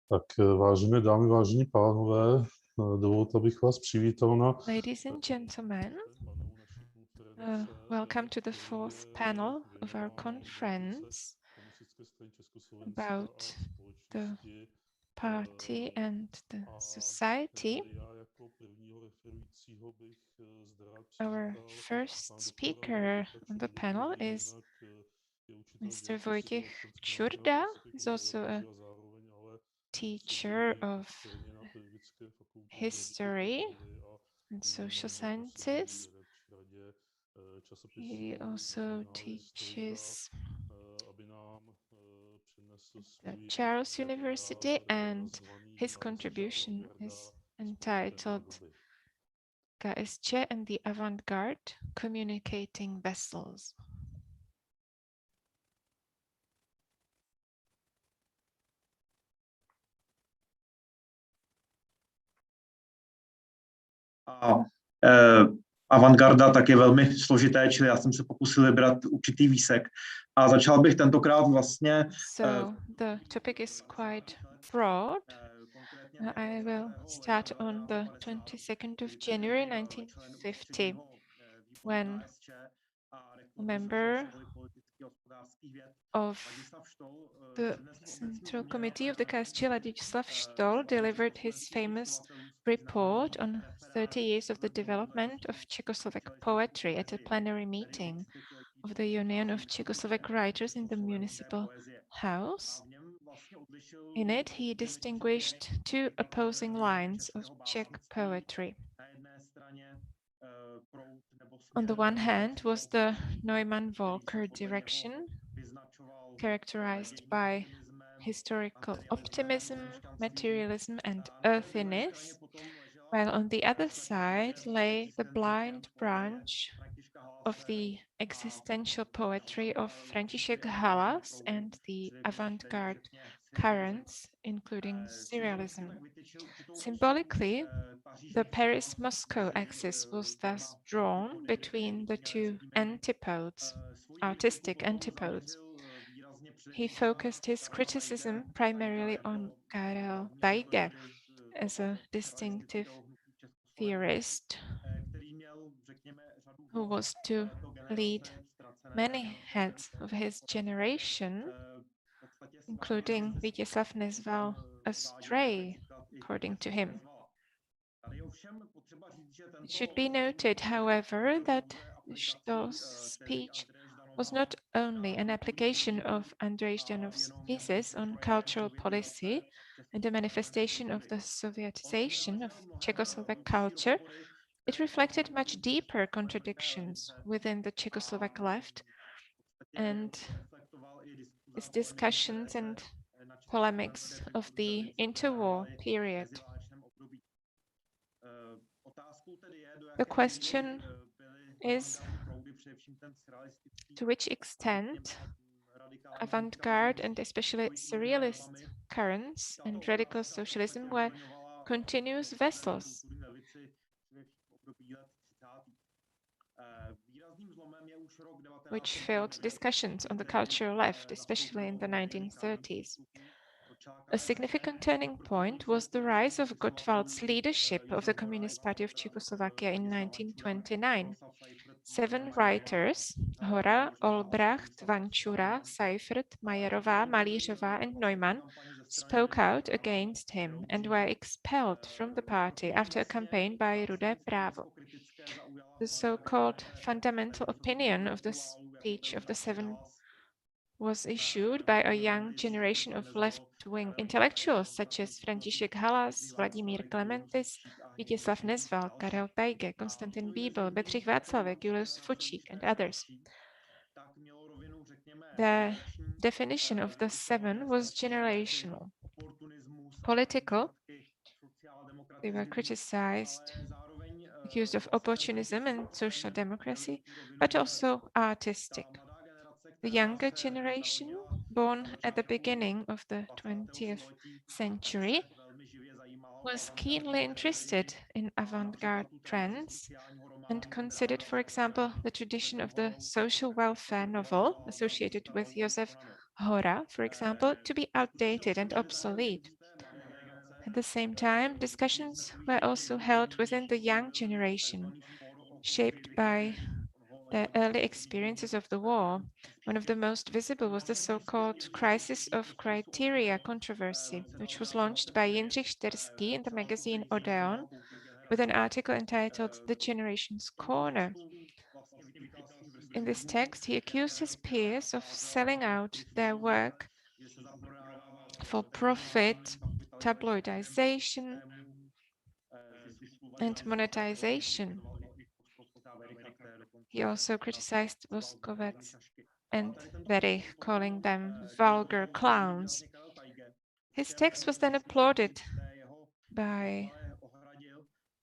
Tak vážené dámy, vážení pánové, dovolte, abych vás přivítal na... Ladies and gentlemen, welcome to the fourth panel of our conference about the party and the society. Our first speaker on the panel is Mr. Vojtěch Čurda. He's also a teacher of history and social sciences. He also teaches at Charles University, and his contribution is entitled KSČ and the Avant-Garde, Communicating Vessels. Avantgarda tak je velmi složité, čili já jsem se pokusil vybrat určitý výsek a začal bych tentokrát vlastně... So the topic is quite broad. I will start on the 22nd of January 1950, when a member of the Central Committee of the KSČ, Jaroslav delivered his famous report on 30 years of the development of Czechoslovak poetry at a plenary meeting of the Union of Czechoslovak Writers in the Municipal House. In it, he distinguished two opposing lines of Czech poetry. On the one hand was the Neumann-Volker direction, characterized by historical optimism, materialism, and earthiness, while on the other side lay the blind branch of the existential poetry of František Halas and the avant-garde currents, including surrealism. Symbolically, the Paris-Moscow axis was thus drawn between the two antipodes, artistic antipodes. He focused his criticism primarily on Karel Weige as a distinctive theorist who was to lead many heads of his generation, including Vítězslav Nezval, astray, according to him. It should be noted, however, that Stoll's speech was not only an application of Andrei Zhdanov's thesis on cultural policy and a manifestation of the Sovietization of Czechoslovak culture, it reflected much deeper contradictions within the Czechoslovak left and its discussions and polemics of the interwar period. The question is to which extent avant-garde and especially surrealist currents and radical socialism were continuous vessels. Which filled discussions on the cultural left, especially in the 1930s. A significant turning point was the rise of Gottwald's leadership of the Communist Party of Czechoslovakia in 1929. 7 writers, Hora, Olbracht, Vančura, Seifert, Majerová, Malířová, and Neumann, spoke out against him and were expelled from the party after a campaign by Rudé právo. The so-called fundamental opinion of the speech of the 7 was issued by a young generation of left-wing intellectuals such as František Halas, Vladimír Klementis, Vítězslav Nezval, Karel Weige, Konstantin Bíbl, Bedřich Václavek, Julius Fučík, and others. The definition of the 7 was generational. Political, they were criticized, accused of opportunism and social democracy, but also artistic. The younger generation, born at the beginning of the 20th century, was keenly interested in avant-garde trends and considered, for example, the tradition of the social welfare novel associated with Josef Hora, for example, to be outdated and obsolete. At the same time, discussions were also held within the young generation, shaped by the early experiences of the war. One of the most visible was the so-called Crisis of Criteria controversy, which was launched by Jindřich Šterský in the magazine Odeon with an article entitled The Generation's Corner. In this text, he accused his peers of selling out their work for profit, tabloidization, and monetization. He also criticized Voskovec and Berich, calling them vulgar clowns. His text was then applauded by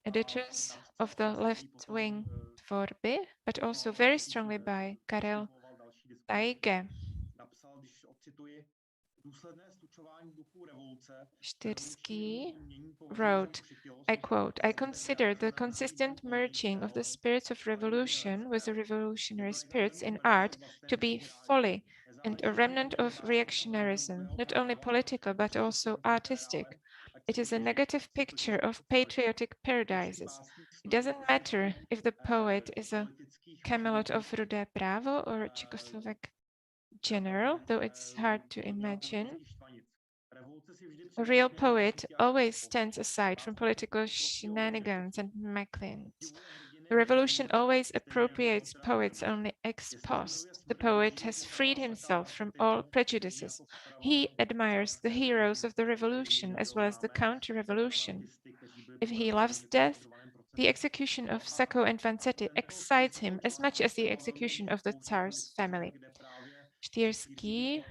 editors of the left-wing Tvorby, but also very strongly by Karel Tajge. Štyrsky wrote, I quote, I consider the consistent merging of the spirits of revolution with the revolutionary spirits in art to be folly and a remnant of reactionarism, not only political but also artistic. It is a negative picture of patriotic paradises. It doesn't matter if the poet is a Camelot of Rudé Právo or a Czechoslovak general, though it's hard to imagine. A real poet always stands aside from political shenanigans and macklins. The revolution always appropriates poets only ex post. The poet has freed himself from all prejudices. He admires the heroes of the revolution as well as the counter-revolution. If he loves death, the execution of Sacco and Vanzetti excites him as much as the execution of the Tsar's family. Štyrsky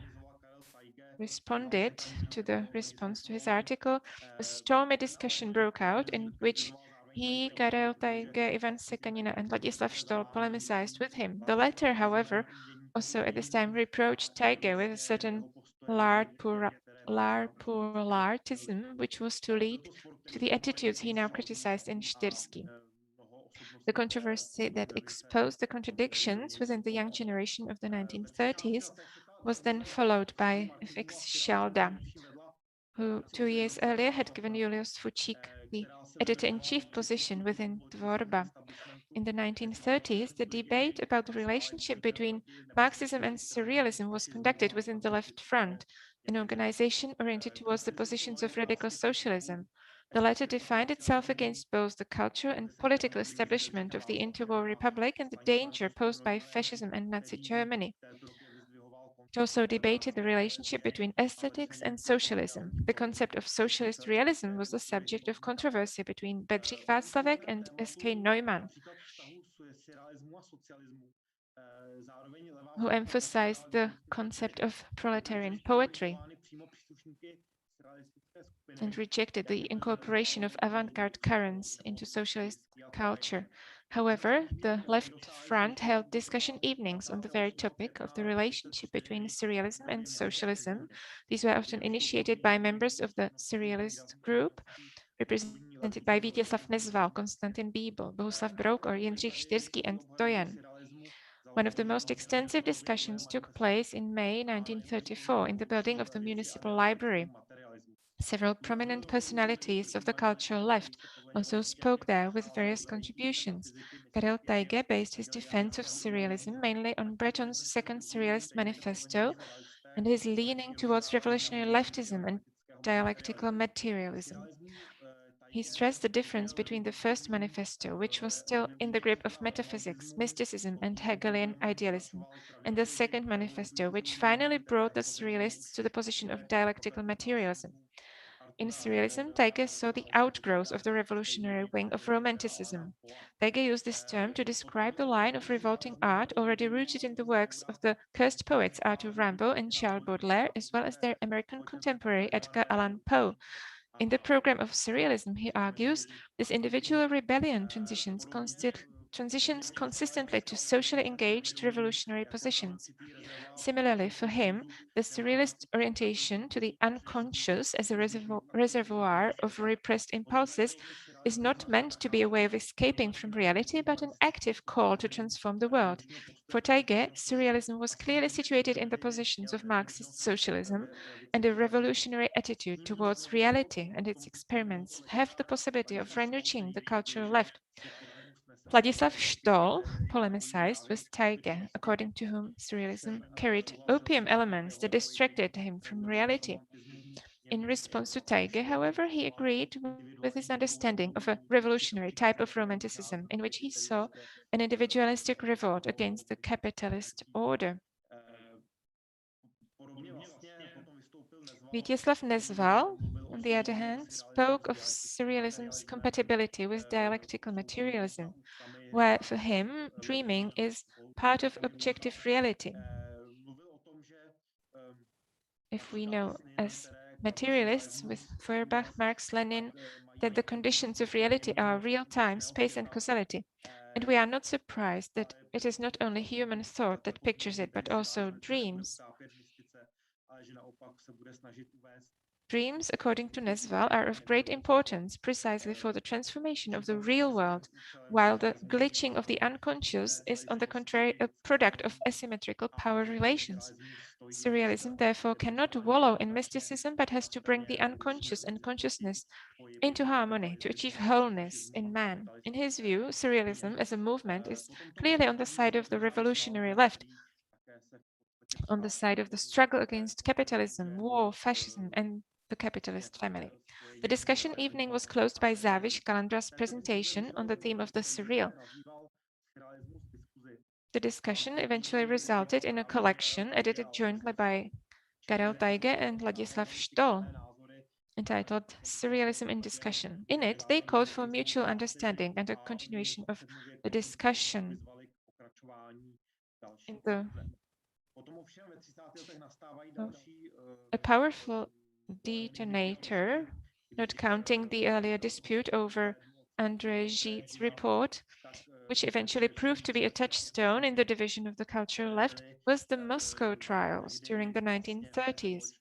responded to the response to his article. A stormy discussion broke out in which he, Karel Tajge, Ivan Sekanina, and Ladislav Stoll polemicized with him. The latter, however, also at this time reproached Tajge with a certain larpurlartism, which was to lead to the attitudes he now criticized in Štyrsky. The controversy that exposed the contradictions within the young generation of the 1930s was then followed by F.X. Šalda, who 2 years earlier had given Julius Fučík the editor-in-chief position within Tvorba. In the 1930s, the debate about the relationship between Marxism and Surrealism was conducted within the Left Front, an organization oriented towards the positions of radical socialism. The latter defined itself against both the cultural and political establishment of the interwar republic and the danger posed by fascism and Nazi Germany. It also debated the relationship between aesthetics and socialism. The concept of socialist realism was the subject of controversy between Bedřich Václavek and S.K. Neumann, who emphasized the concept of proletarian poetry and rejected the incorporation of avant-garde currents into socialist culture. However, the Left Front held discussion evenings on the very topic of the relationship between surrealism and socialism. These were often initiated by members of the surrealist group, represented by Vítězslav Nezval, Konstantin Bíbl, Bohuslav Brouk, or Jindřich Štyrsky and Tojan. One of the most extensive discussions took place in May 1934 in the building of the Municipal Library. Several prominent personalities of the cultural left also spoke there with various contributions. Karel Tajge based his defense of surrealism mainly on Breton's Second Surrealist Manifesto and his leaning towards revolutionary leftism and dialectical materialism. He stressed the difference between the first manifesto, which was still in the grip of metaphysics, mysticism, and Hegelian idealism, and the second manifesto, which finally brought the surrealists to the position of dialectical materialism. In surrealism, Tajge saw the outgrowth of the revolutionary wing of Romanticism. Tajge used this term to describe the line of revolting art already rooted in the works of the cursed poets Arthur Rimbaud and Charles Baudelaire, as well as their American contemporary Edgar Allan Poe. In the program of surrealism, he argues, this individual rebellion transitions consistently to socially engaged revolutionary positions. Similarly, for him, the surrealist orientation to the unconscious as a reservoir of repressed impulses is not meant to be a way of escaping from reality, but an active call to transform the world. For Tajge, surrealism was clearly situated in the positions of Marxist socialism, and a revolutionary attitude towards reality and its experiments have the possibility of enriching the cultural left. Vladislav Stoll polemicized with Tajge, according to whom surrealism carried opium elements that distracted him from reality. In response to Tajge, however, he agreed with his understanding of a revolutionary type of romanticism in which he saw an individualistic revolt against the capitalist order. Vítězslav Nezval, on the other hand, spoke of surrealism's compatibility with dialectical materialism, where for him dreaming is part of objective reality. If we know as materialists with Feuerbach, Marx, Lenin, that the conditions of reality are real-time, space and causality, and we are not surprised that it is not only human thought that pictures it, but also dreams. Dreams, according to Nezval, are of great importance precisely for the transformation of the real world, while the glitching of the unconscious is, on the contrary, a product of asymmetrical power relations. Surrealism, therefore, cannot wallow in mysticism, but has to bring the unconscious and consciousness into harmony to achieve wholeness in man. In his view, surrealism as a movement is clearly on the side of the revolutionary left, on the side of the struggle against capitalism, war, fascism, and the capitalist family. The discussion evening was closed by Záviš Kalandra's presentation on the theme of the surreal. The discussion eventually resulted in a collection edited jointly by Karel Tajge and Ladislav Stoll, entitled Surrealism in Discussion. In it, they called for mutual understanding and a continuation of the discussion. A powerful detonator, not counting the earlier dispute over André Gide's report, which eventually proved to be a touchstone in the division of the cultural left, was the Moscow trials during the 1930s.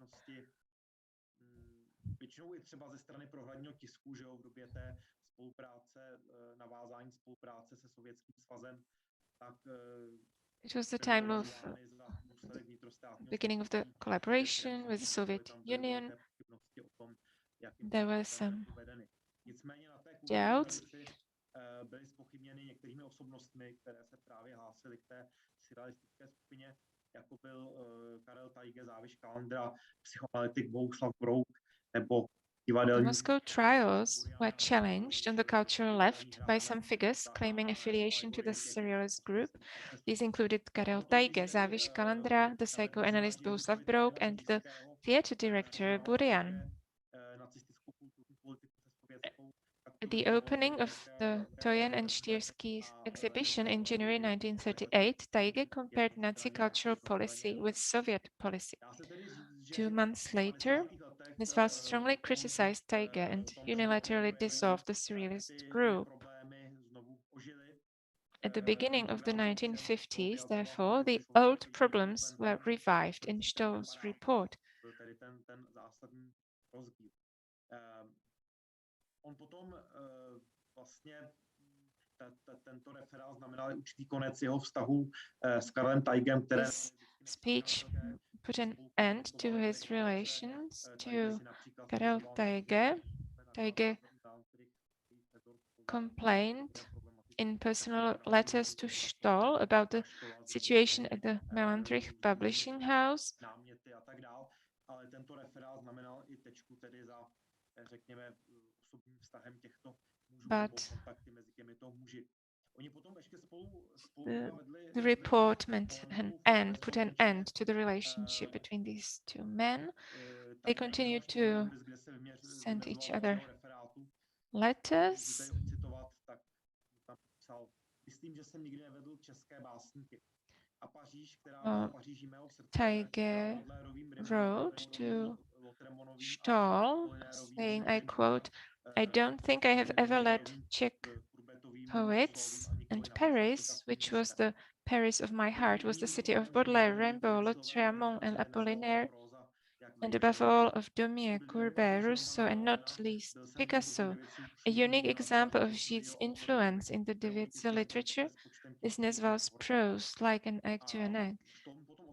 It was the time of the beginning of the collaboration with the Soviet Union. There were some doubts. Byly zpochybněny některými osobnostmi, které se právě hlásily k té surrealistické skupině, jako byl Karel Tajge, Záviš Kalandra, psychoanalytik Bohuslav Brouk nebo The Moscow trials were challenged on the cultural left by some figures claiming affiliation to the surrealist group. These included Karel Tajge, Záviš Kalandra, the psychoanalyst Bohuslav Brouk, and the theater director Burian. At the opening of the Toyen and Štýrský exhibition in January 1938, Tajge compared Nazi cultural policy with Soviet policy. 2 months later, Nezval strongly criticized Tajge and unilaterally dissolved the surrealist group. At the beginning of the 1950s, therefore, the old problems were revived in Stoll's report. On potom vlastně tento referát znamenal určitý konec jeho vztahu s Karlem Tajgem, které speech put an end to his relations to Karel Tajge. Tajge complained in personal letters to Stoll about the situation at the Melantrich Publishing House. Ale tento referát znamenal i tečku tedy za, řekněme, osobním vztahem těchto mužů nebo kontakty mezi těmito muži. Oni potom ještě spolu the report meant put an end to the relationship between these two men. They continued to send each other letters. Tajge wrote to Stoll saying, I quote, I don't think I have ever let Czech poets, and Paris, which was the Paris of my heart, was the city of Baudelaire, Rimbaud, Lautréamont, and Apollinaire, and above all of Daumier, Courbet, Rousseau, and not least Picasso. A unique example of Gide's influence in the Davidson literature is Nesval's prose, like an egg to an egg.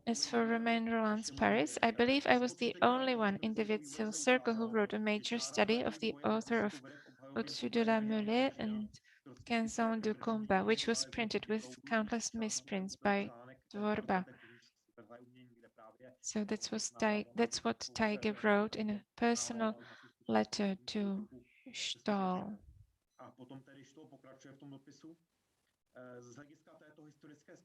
As for Romain Rolland's Paris, I believe I was the only one in Davidson's circle who wrote a major study of the author of Au-dessus de la Mêlée and 15 ans de combat, which was printed with countless misprints by Dvorba. So that's what Tiger wrote in a personal letter to Stahl. A potom tedy Stahl pokračuje v tom dopisu. Z hlediska této historické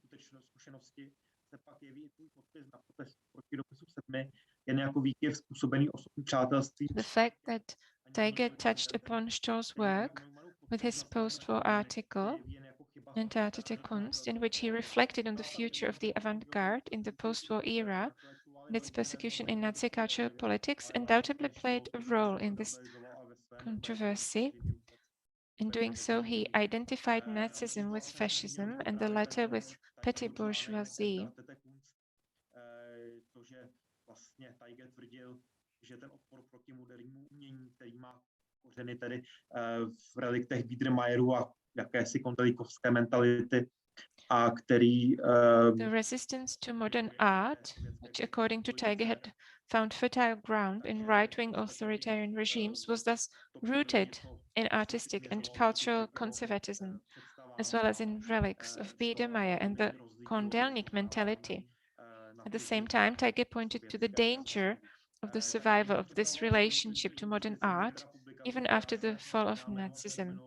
zkušenosti se pak jeví tvůj podpis na protest proti dopisu 7 jen jako výkyv způsobený osobním přátelstvím. The fact that Tiger touched upon Stahl's work with his post-war article, Entartete Kunst, in which he reflected on the future of the avant-garde in the post-war era and its persecution in Nazi cultural politics, undoubtedly played a role in this controversy. In doing so, he identified Nazism with fascism and the latter with petty bourgeoisie. To, že vlastně Tiger tvrdil, že ten odpor proti modernímu umění, který má kořeny tedy v reliktech Biedermeierů a jakési kontralikovské mentality, a který the resistance to modern art, which according to Tiger had found fertile ground in right-wing authoritarian regimes, was thus rooted in artistic and cultural conservatism, as well as in relics of Biedermeier and the Kondelník mentality. At the same time, Tiger pointed to the danger of the survival of this relationship to modern art, even after the fall of Nazism.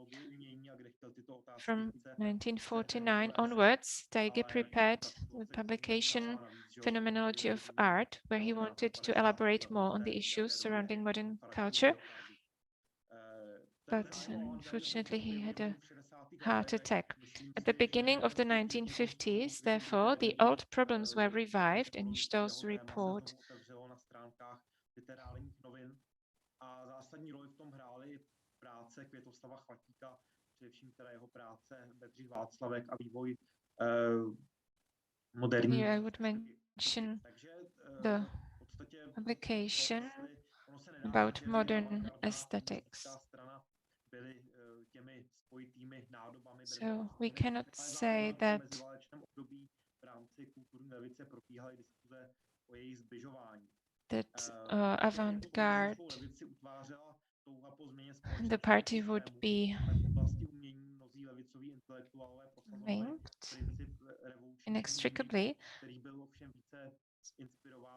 From 1949 onwards, Tiger prepared the publication Phenomenology of Art, where he wanted to elaborate more on the issues surrounding modern culture. But unfortunately, he had a heart attack. At the beginning of the 1950s, therefore, the old problems were revived in Stahl's report. Především teda jeho práce Bedřich Václavek a vývoj moderní. Here I would mention the publication about modern aesthetics. So we cannot say that avant-garde, the party would be linked inextricably.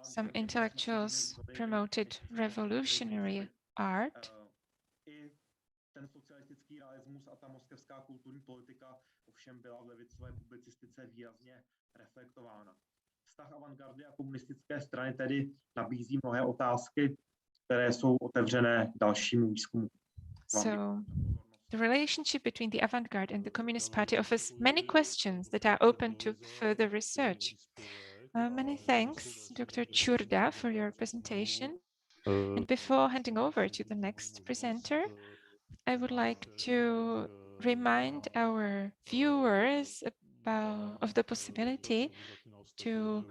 Some intellectuals promoted revolutionary art. Ten socialistický realismus a ta moskevská kulturní politika ovšem byla v levicové publicistice výrazně reflektována. Vztah avantgardy a komunistické strany tedy nabízí mnohé otázky, které jsou otevřené dalšímu výzkumu. So, the relationship between the avant-garde and the Communist Party offers many questions that are open to further research. Many thanks, Dr. Čurda, for your presentation. And before handing over to the next presenter, I would like to remind our viewers of the possibility to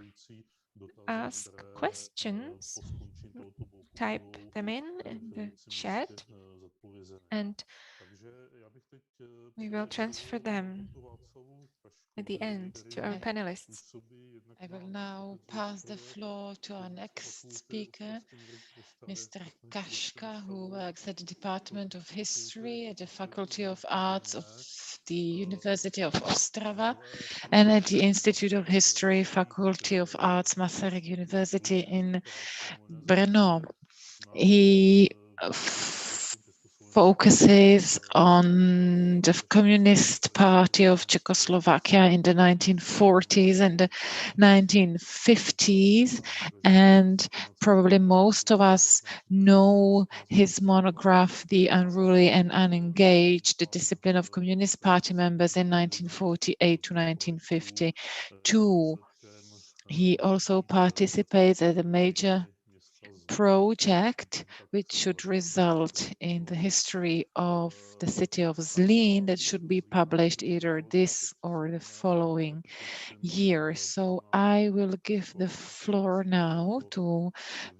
ask questions. Type them in the chat, and we will transfer them at the end to our panelists. I will now pass the floor to our next speaker, Mr. Kaška, who works at the Department of History at the Faculty of Arts of the University of Ostrava and at the Institute of History, Faculty of Arts, Masaryk University in Brno. He focuses on the Communist Party of Czechoslovakia in the 1940s and the 1950s, and probably most of us know his monograph, The Unruly and Unengaged, the Discipline of Communist Party Members in 1948 to 1952. He also participates as a major project which should result in the history of the city of Zlín that should be published either this or the following year. So I will give the floor now to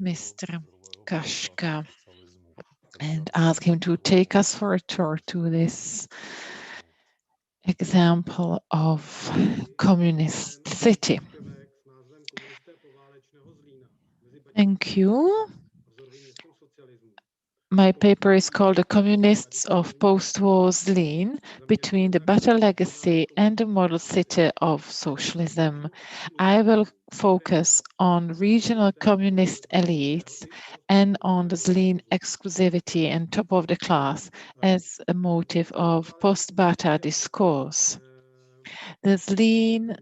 Mr. Kaška and ask him to take us for a tour to this example of communist city. Thank you. My paper is called The Communists of Post-War Zlín, Between the Bata Legacy and the Model City of Socialism. I will focus on regional communist elites and on the Zlín exclusivity and top of the class as a motive of post-Bata discourse. The Zlín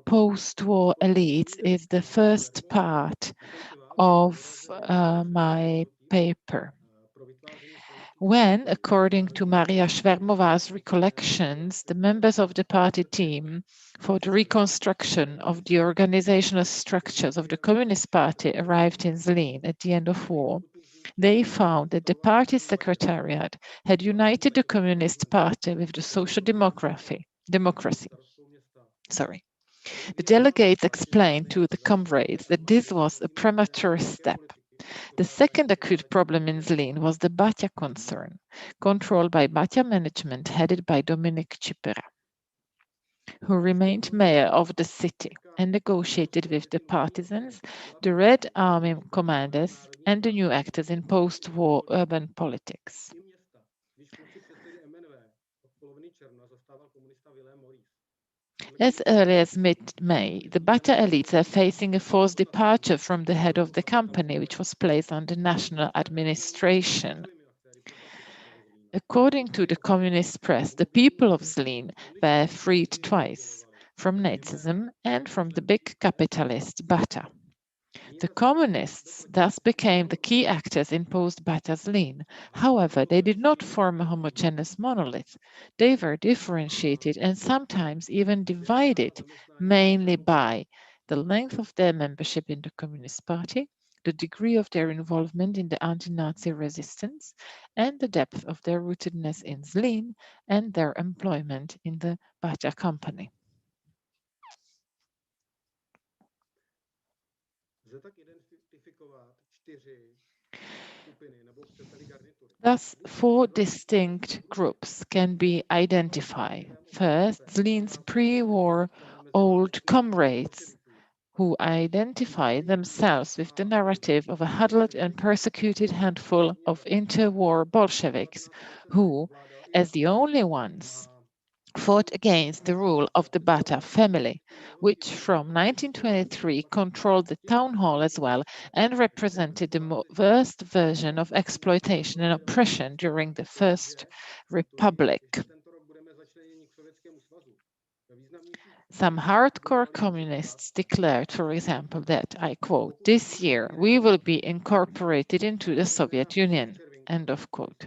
post-war elites is the first part of my paper. When, according to Maria Švermová's recollections, the members of the party team for the reconstruction of the organizational structures of the Communist Party arrived in Zlín at the end of war, they found that the party secretariat had united the Communist Party with the social democracy. The delegates explained to the comrades that this was a premature step. The second acute problem in Zlín was the Bata concern, controlled by Bata management headed by Dominik Čipera, who remained mayor of the city and negotiated with the partisans, the Red Army commanders, and the new actors in post-war urban politics. As early as mid-May, the Bata elites are facing a forced departure from the head of the company, which was placed under national administration. According to the communist press, the people of Zlín were freed twice, from Nazism and from the big capitalist Bata. The communists thus became the key actors in post-Bata Zlín. However, they did not form a homogeneous monolith. They were differentiated and sometimes even divided, mainly by the length of their membership in the Communist Party, the degree of their involvement in the anti-Nazi resistance, and the depth of their rootedness in Zlín and their employment in the Bata company. Thus, four distinct groups can be identified. First, Zlín's pre-war old comrades, who identify themselves with the narrative of a huddled and persecuted handful of interwar Bolsheviks, who, as the only ones, fought against the rule of the Bata family, which from 1923 controlled the town hall as well and represented the worst version of exploitation and oppression during the First Republic. Some hardcore communists declared, for example, that, I quote, "This year we will be incorporated into the Soviet Union," end of quote.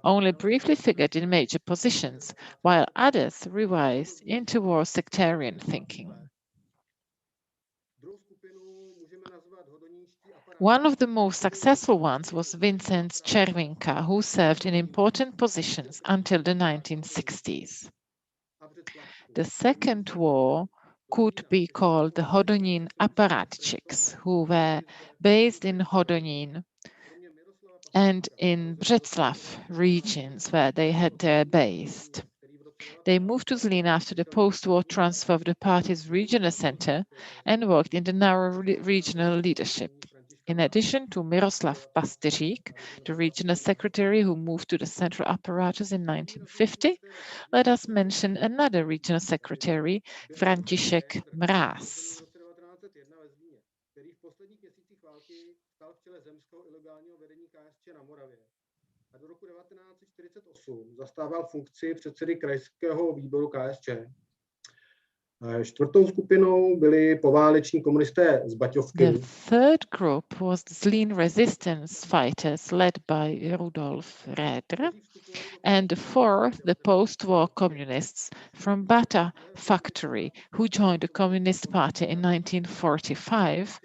Only briefly figured in major positions, while others revised interwar sectarian thinking. One of the most successful ones was Vincent Červinka, who served in important positions until the 1960s. The second war could be called the Hodonín apparatchiks, who were based in Hodonín and in Břeclav regions where they had their base. They moved to Zlín after the post-war transfer of the party's regional center and worked in the narrow regional leadership. In addition to Miroslav Pastyřík, the regional secretary who moved to the central apparatus in 1950, let us mention another regional secretary, František Mráz. A do roku 1948 zastával funkci předsedy krajského výboru KSČ. Čtvrtou skupinou byli pováleční komunisté z Baťovky. The third group was the Zlín resistance fighters led by Rudolf Raeder, and the fourth, the post-war communists from Bata factory, who joined the Communist Party in 1945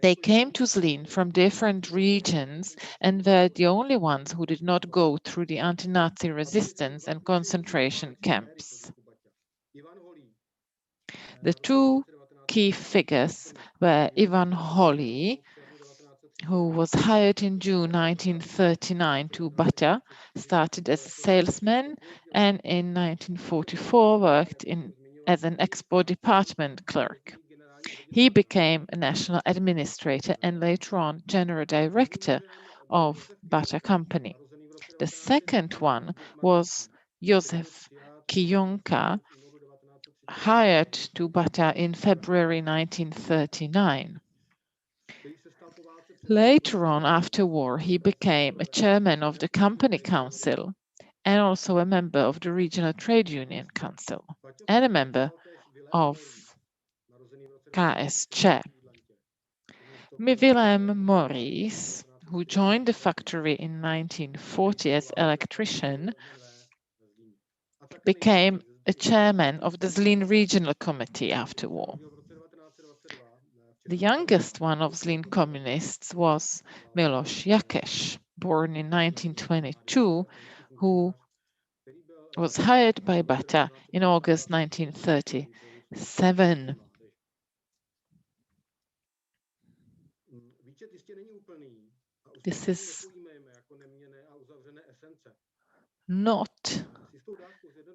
They came to Zlín from different regions and were the only ones who did not go through the anti-Nazi resistance and concentration camps. The two key figures were Ivan Holý, who was hired in June 1939 to Bata, started as a salesman, and in 1944 worked as an export department clerk. He became a national administrator and later on general director of Bata Company. The second one was Josef Kionka, hired to Bata in February 1939. Later on, after war, he became a chairman of the company council and also a member of the regional trade union council and a member of KSČ. Vilém Maurice, who joined the factory in 1940 as electrician, became a chairman of the Zlín Regional Committee after war. The youngest one of Zlín communists was Miloš Jakeš, born in 1922, who was hired by Bata in August 1937. This is not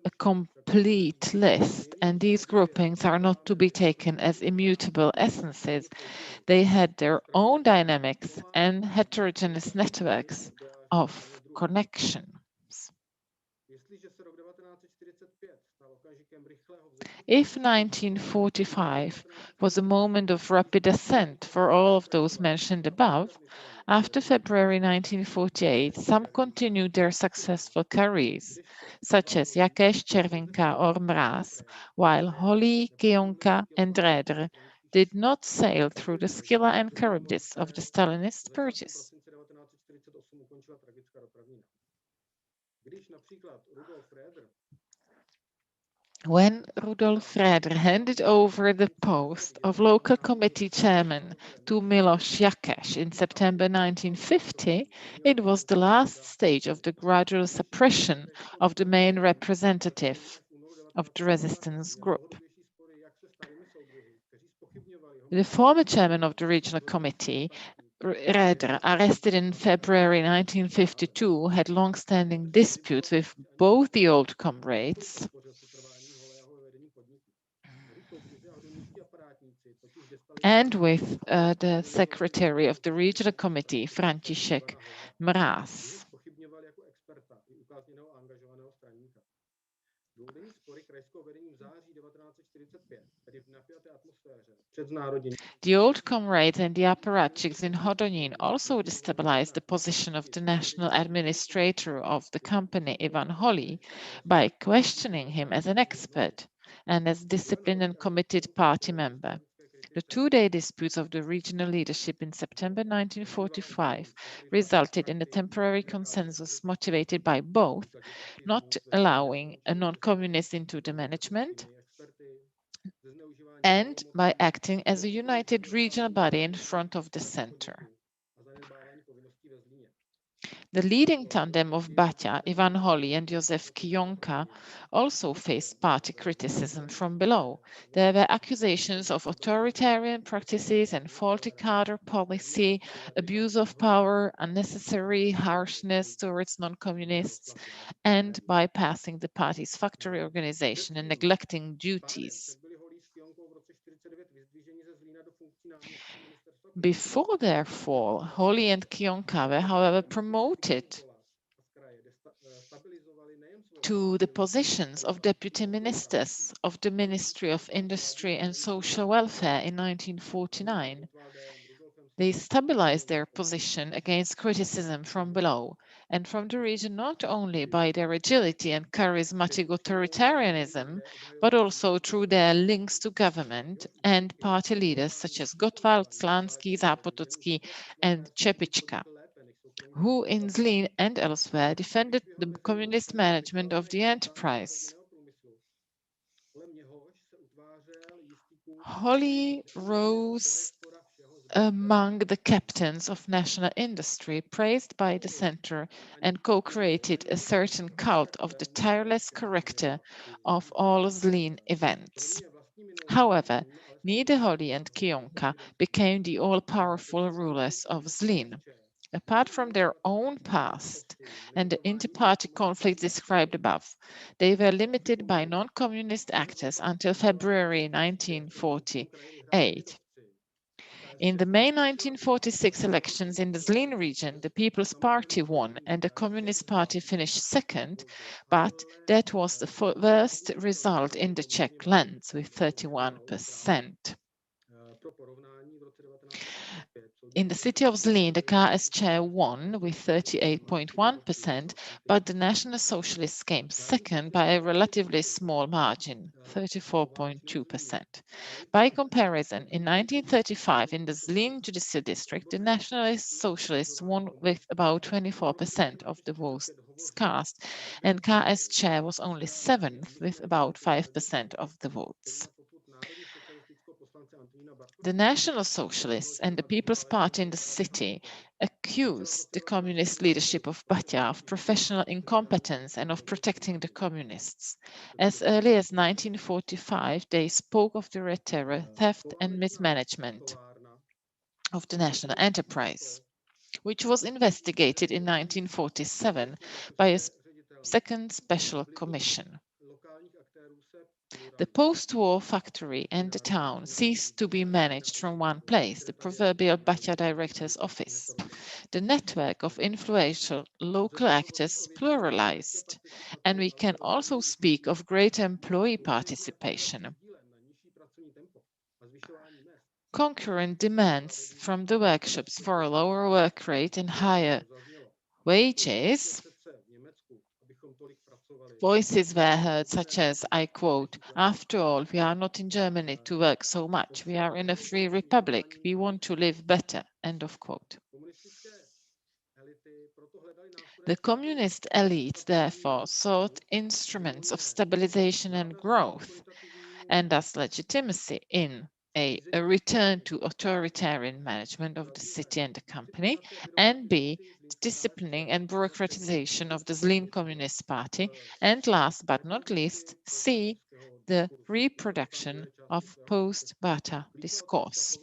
a complete list, and these groupings are not to be taken as immutable essences. They had their own dynamics and heterogeneous networks of connections. If 1945 was a moment of rapid ascent for all of those mentioned above, after February 1948, some continued their successful careers, such as Jakeš, Červinka or Mráz, while Holý, Kionka and Rédr did not sail through the Scylla and Charybdis of the Stalinist purges. When Rudolf Rédr handed over the post of local committee chairman to Miloš Jakeš in September 1950, it was the last stage of the gradual suppression of the main representative of the resistance group. The former chairman of the regional committee, Rédr, arrested in February 1952, had long-standing disputes with both the old comrades and with the secretary of the regional committee, František Mráz. The old comrades and the apparatchiks in Hodonín also destabilized the position of the national administrator of the company, Ivan Holý, by questioning him as an expert and as disciplined and committed party member. The two-day disputes of the regional leadership in September 1945 resulted in a temporary consensus motivated by both not allowing a non-communist into the management and by acting as a united regional body in front of the center. The leading tandem of Bata, Ivan Holý and Josef Kionka, also faced party criticism from below. There were accusations of authoritarian practices and faulty cadre policy, abuse of power, unnecessary harshness towards non-communists, and bypassing the party's factory organization and neglecting duties. Before their fall, Holý and Kionka were, however, promoted to the positions of deputy ministers of the Ministry of Industry and Social Welfare in 1949. They stabilized their position against criticism from below and from the region not only by their agility and charismatic authoritarianism, but also through their links to government and party leaders such as Gottwald, Slansky, Zápotocký and Čepička, who in Zlín and elsewhere defended the communist management of the enterprise. Holý rose among the captains of national industry, praised by the center and co-created a certain cult of the tireless character of all Zlín events. However, neither Holly and Kionka became the all-powerful rulers of Zlín. Apart from their own past and the inter-party conflicts described above, they were limited by non-communist actors until February 1948. In the May 1946 elections in the Zlín region, the People's Party won and the Communist Party finished second, but that was the worst result in the Czech lands with 31%. In the city of Zlín, the KSČ won with 38.1%, but the National Socialists came second by a relatively small margin, 34.2%. By comparison, in 1935, in the Zlín judicial district, the Nationalist Socialists won with about 24% of the votes cast, and KSČ was only seventh with about 5% of the votes. The National Socialists and the People's Party in the city accused the communist leadership of Bata of professional incompetence and of protecting the communists. As early as 1945, they spoke of the Red Terror, theft and mismanagement of the national enterprise, which was investigated in 1947 by a second special commission. The post-war factory and the town ceased to be managed from one place, the proverbial Bata director's office. The network of influential local actors pluralized, and we can also speak of greater employee participation. Concurrent demands from the workshops for a lower work rate and higher wages. Voices were heard such as, I quote, "After all, we are not in Germany to work so much. We are in a free republic. We want to live better," end of quote. The communist elites therefore sought instruments of stabilization and growth, and thus legitimacy in A, return to authoritarian management of the city and the company, and B, disciplining and bureaucratization of the Zlín Communist Party, and last but not least, C, the reproduction of post-Bata discourse.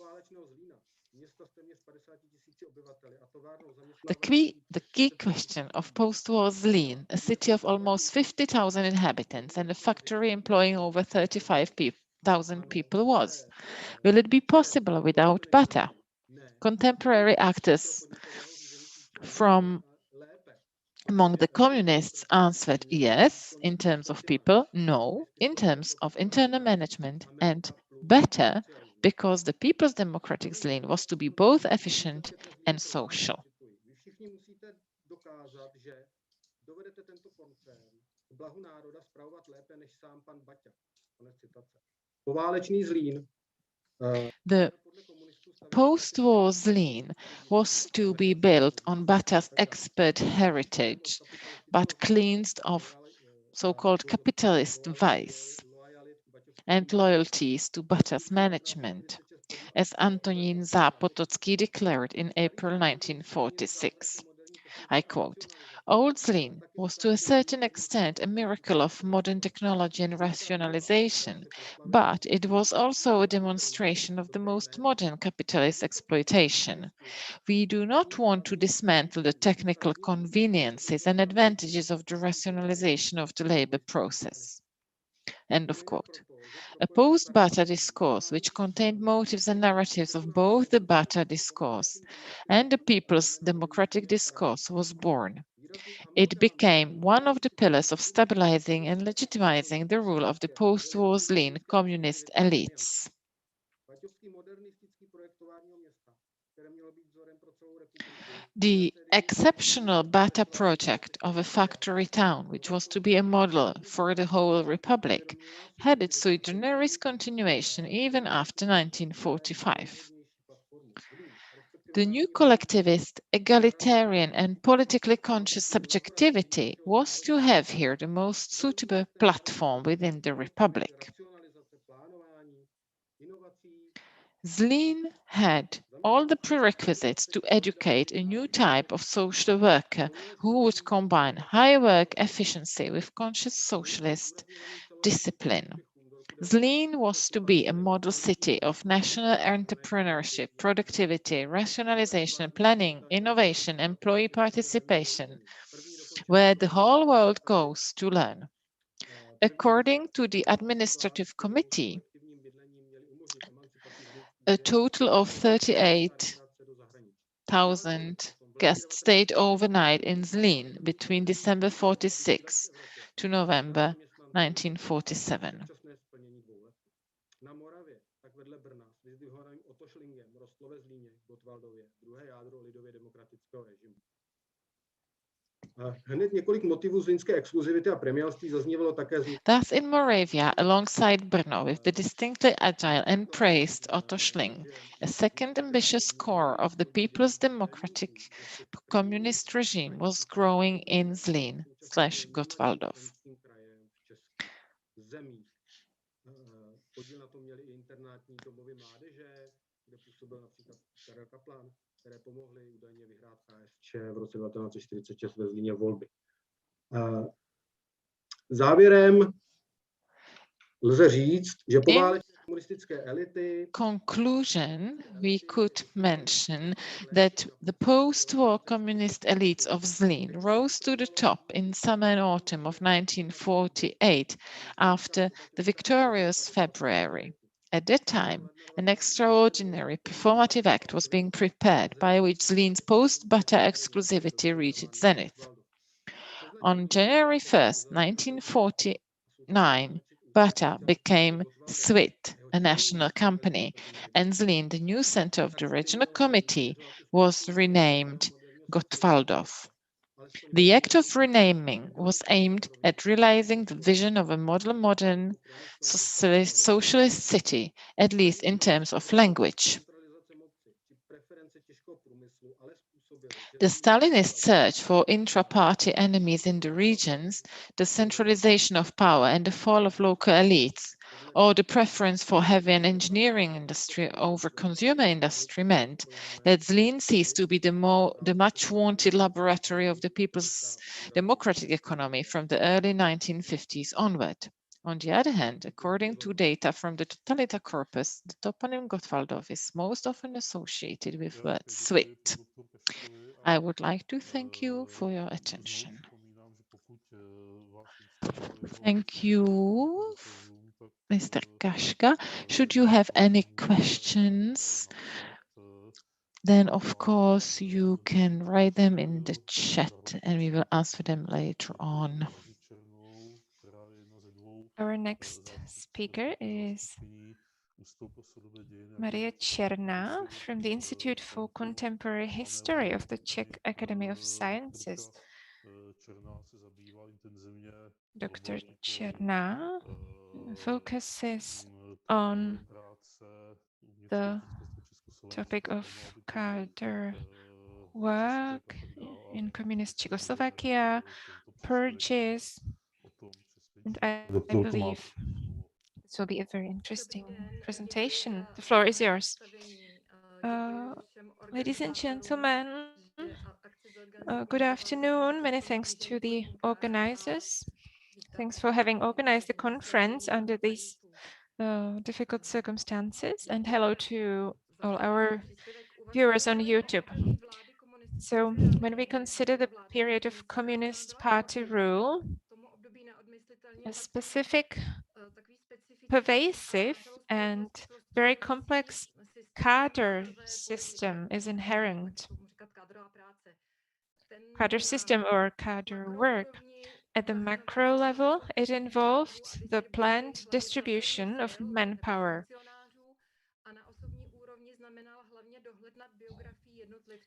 The key question of post-war Zlín, a city of almost 50,000 inhabitants and a factory employing over 35,000 people was, will it be possible without Bata? Contemporary actors from among the communists answered yes, in terms of people, no, in terms of internal management, and better, because the People's Democratic Zlín was to be both efficient and social. The post-war Zlín was to be built on Bata's expert heritage, but cleansed of so-called capitalist vice and loyalties to Bata's management, as Antonín Zápotocký declared in April 1946. I quote, "Old Zlín was to a certain extent a miracle of modern technology and rationalization, but it was also a demonstration of the most modern capitalist exploitation. We do not want to dismantle the technical conveniences and advantages of the rationalization of the labor process." End of quote. A post-Bata discourse, which contained motives and narratives of both the Bata discourse and the People's Democratic discourse, was born. It became one of the pillars of stabilizing and legitimizing the rule of the post-war Zlín communist elites. The exceptional Bata project of a factory town, which was to be a model for the whole republic, had its sui generis continuation even after 1945. The new collectivist, egalitarian and politically conscious subjectivity was to have here the most suitable platform within the republic. Zlín had all the prerequisites to educate a new type of social worker who would combine high work efficiency with conscious socialist discipline. Zlín was to be a model city of national entrepreneurship, productivity, rationalization, planning, innovation, employee participation, where the whole world goes to learn. According to the administrative committee, a total of 38,000 guests stayed overnight in Zlín between December 46 to November 1947. Na Moravě tak vedle Brna s vyzdvihovaným Otošlingem rostlo ve Zlíně, Gottwaldově, druhé jádro lidově demokratického režimu. Hned několik motivů zlínské exkluzivity a premiálství zaznívalo také z... Thus in Moravia, alongside Brno, with the distinctly agile and praised Otošling, a second ambitious core of the People's Democratic Communist regime was growing in Zlín/Gottwaldov. Podíl na tom měli i internátní domovy mládeže, kde působil například Karel Kaplan, které pomohly údajně vyhrát KSČ v roce 1946 ve Zlíně volby. Závěrem lze říct, že poválečné komunistické elity... Conclusion, we could mention that the post-war communist elites of Zlín rose to the top in summer and autumn of 1948 after the victorious February. At that time, an extraordinary performative act was being prepared by which Zlín's post-Bata exclusivity reached its zenith. On January 1st, 1949, Bata became SWIT, a national company, and Zlín, the new center of the regional committee, was renamed Gottwaldov. The act of renaming was aimed at realizing the vision of a modern socialist city, at least in terms of language. The Stalinist search for intra-party enemies in the regions, the centralization of power and the fall of local elites, or the preference for heavy and engineering industry over consumer industry meant that Zlín ceased to be the much-wanted laboratory of the people's democratic economy from the early 1950s onward. On the other hand, according to data from the Totalita corpus, the toponym Gottwaldov is most often associated with the word SWIT. I would like to thank you for your attention. Thank you, Mr. Kaška. Should you have any questions, then of course you can write them in the chat and we will answer them later on. Our next speaker is Černá from the Institute for Contemporary History of the Czech Academy of Sciences. Dr. Černá focuses on the topic of cadre work in communist Czechoslovakia, purges, and I believe this will be a very interesting presentation. The floor is yours. Ladies and gentlemen, good afternoon. Many thanks to the organizers. Thanks for having organized the conference under these difficult circumstances, and hello to all our viewers on YouTube. So when we consider the period of Communist Party rule, a specific, pervasive and very complex cadre system is inherent. Cadre system or cadre work. At the macro level, it involved the planned distribution of manpower.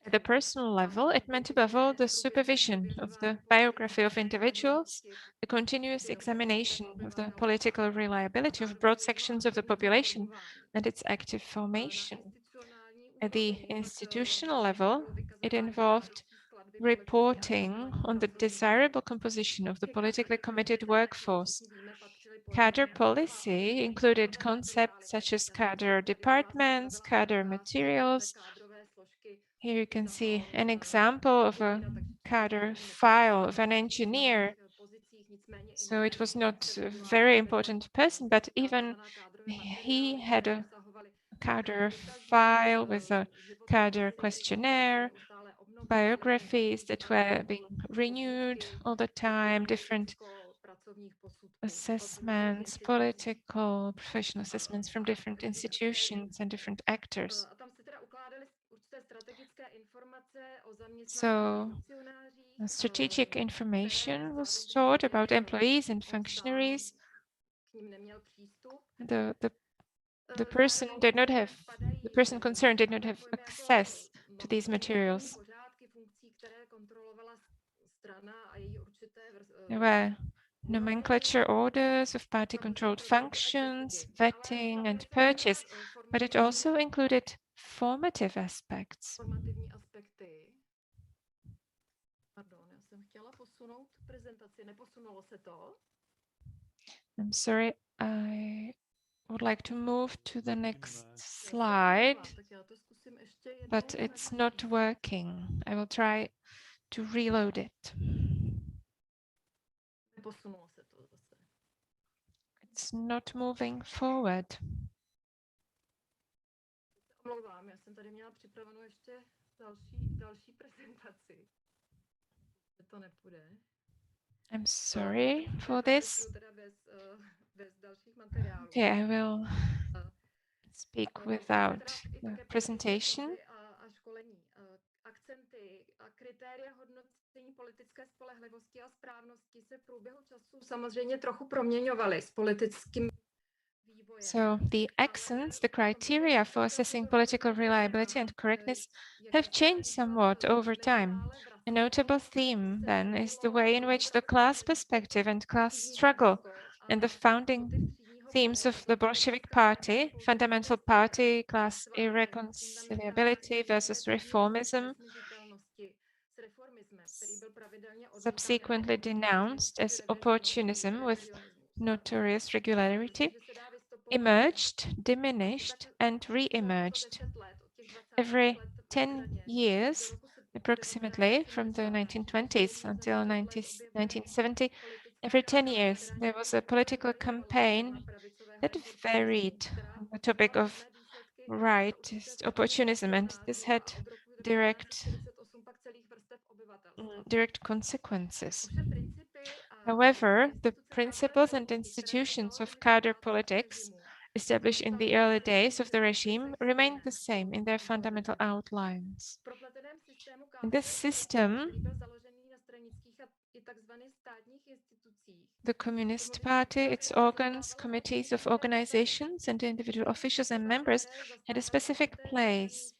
At the personal level, it meant above all the supervision of the biography of individuals, the continuous examination of the political reliability of broad sections of the population, and its active formation. At the institutional level, it involved reporting on the desirable composition of the politically committed workforce. cadre policy included concepts such as cadre departments, cadre materials. Here you can see an example of a cadre file of an engineer. So it was not a very important person, but even he had a cadre file with a cadre questionnaire, biographies that were being renewed all the time, different assessments, political, professional assessments from different institutions and different actors. So strategic information was stored about employees and functionaries. The person concerned did not have access to these materials. There were nomenclature orders of party-controlled functions, vetting and purchase, but it also included formative aspects. I'm sorry, I would like to move to the next slide, but it's not working. I will try to reload it. It's not moving forward. I'm sorry for this. Okay, I will speak without the presentation. So the accents, the criteria for assessing political reliability and correctness have changed somewhat over time. A notable theme, then, is the way in which the class perspective and class struggle and the founding themes of the Bolshevik Party, fundamental party, class irreconcilability versus reformism, subsequently denounced as opportunism with notorious regularity, emerged, diminished, and re-emerged. Every 10 years, approximately from the 1920s until 1970, every 10 years, there was a political campaign that varied on the topic of rightist opportunism, and this had direct consequences. However, the principles and institutions of cadre politics established in the early days of the regime remained the same in their fundamental outlines. In this system, the Communist Party, its organs, committees of organizations, and individual officials and members had a specific place.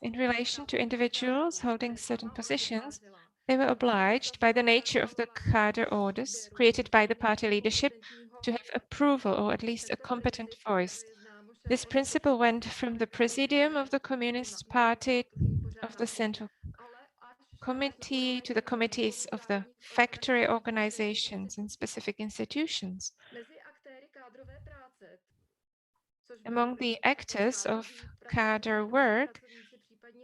In relation to individuals holding certain positions, they were obliged by the nature of the cadre orders created by the party leadership to have approval or at least a competent voice. This principle went from the presidium of the Communist Party of the Central Committee to the committees of the factory organizations and specific institutions. Among the actors of cadre work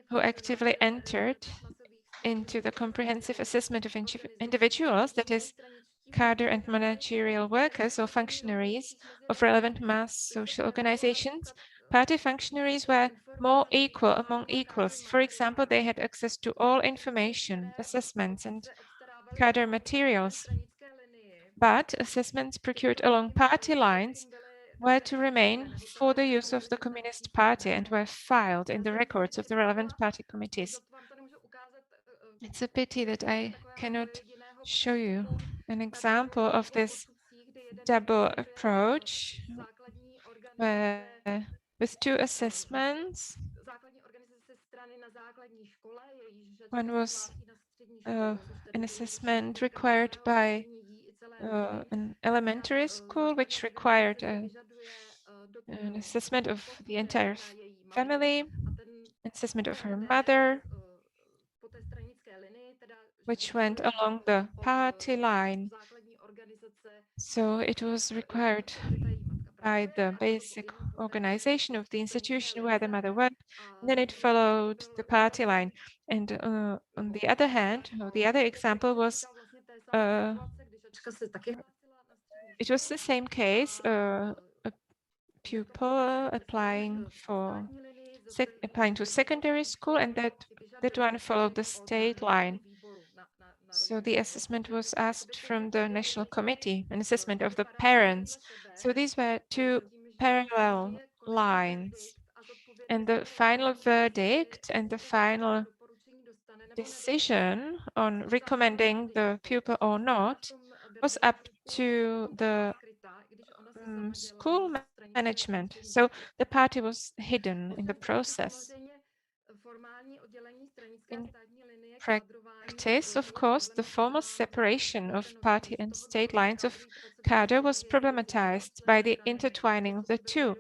who actively entered into the comprehensive assessment of individuals, that is, cadre and managerial workers or functionaries of relevant mass social organizations, party functionaries were more equal among equals. For example, they had access to all information, assessments, and cadre materials. But assessments procured along party lines were to remain for the use of the Communist Party and were filed in the records of the relevant party committees. It's a pity that I cannot show you an example of this double approach where with two assessments. One was an assessment required by an elementary school, which required an assessment of the entire family, assessment of her mother, which went along the party line. So it was required by the basic organization of the institution where the mother worked, and then it followed the party line. And on the other hand, the other example was it was the same case, a pupil applying to secondary school, and that one followed the state line. So the assessment was asked from the National Committee, an assessment of the parents. So these were two parallel lines. And the final verdict and the final decision on recommending the pupil or not was up to the school management. So the party was hidden in the process. In practice, of course, the formal separation of party and state lines of cadre was problematized by the intertwining of the two.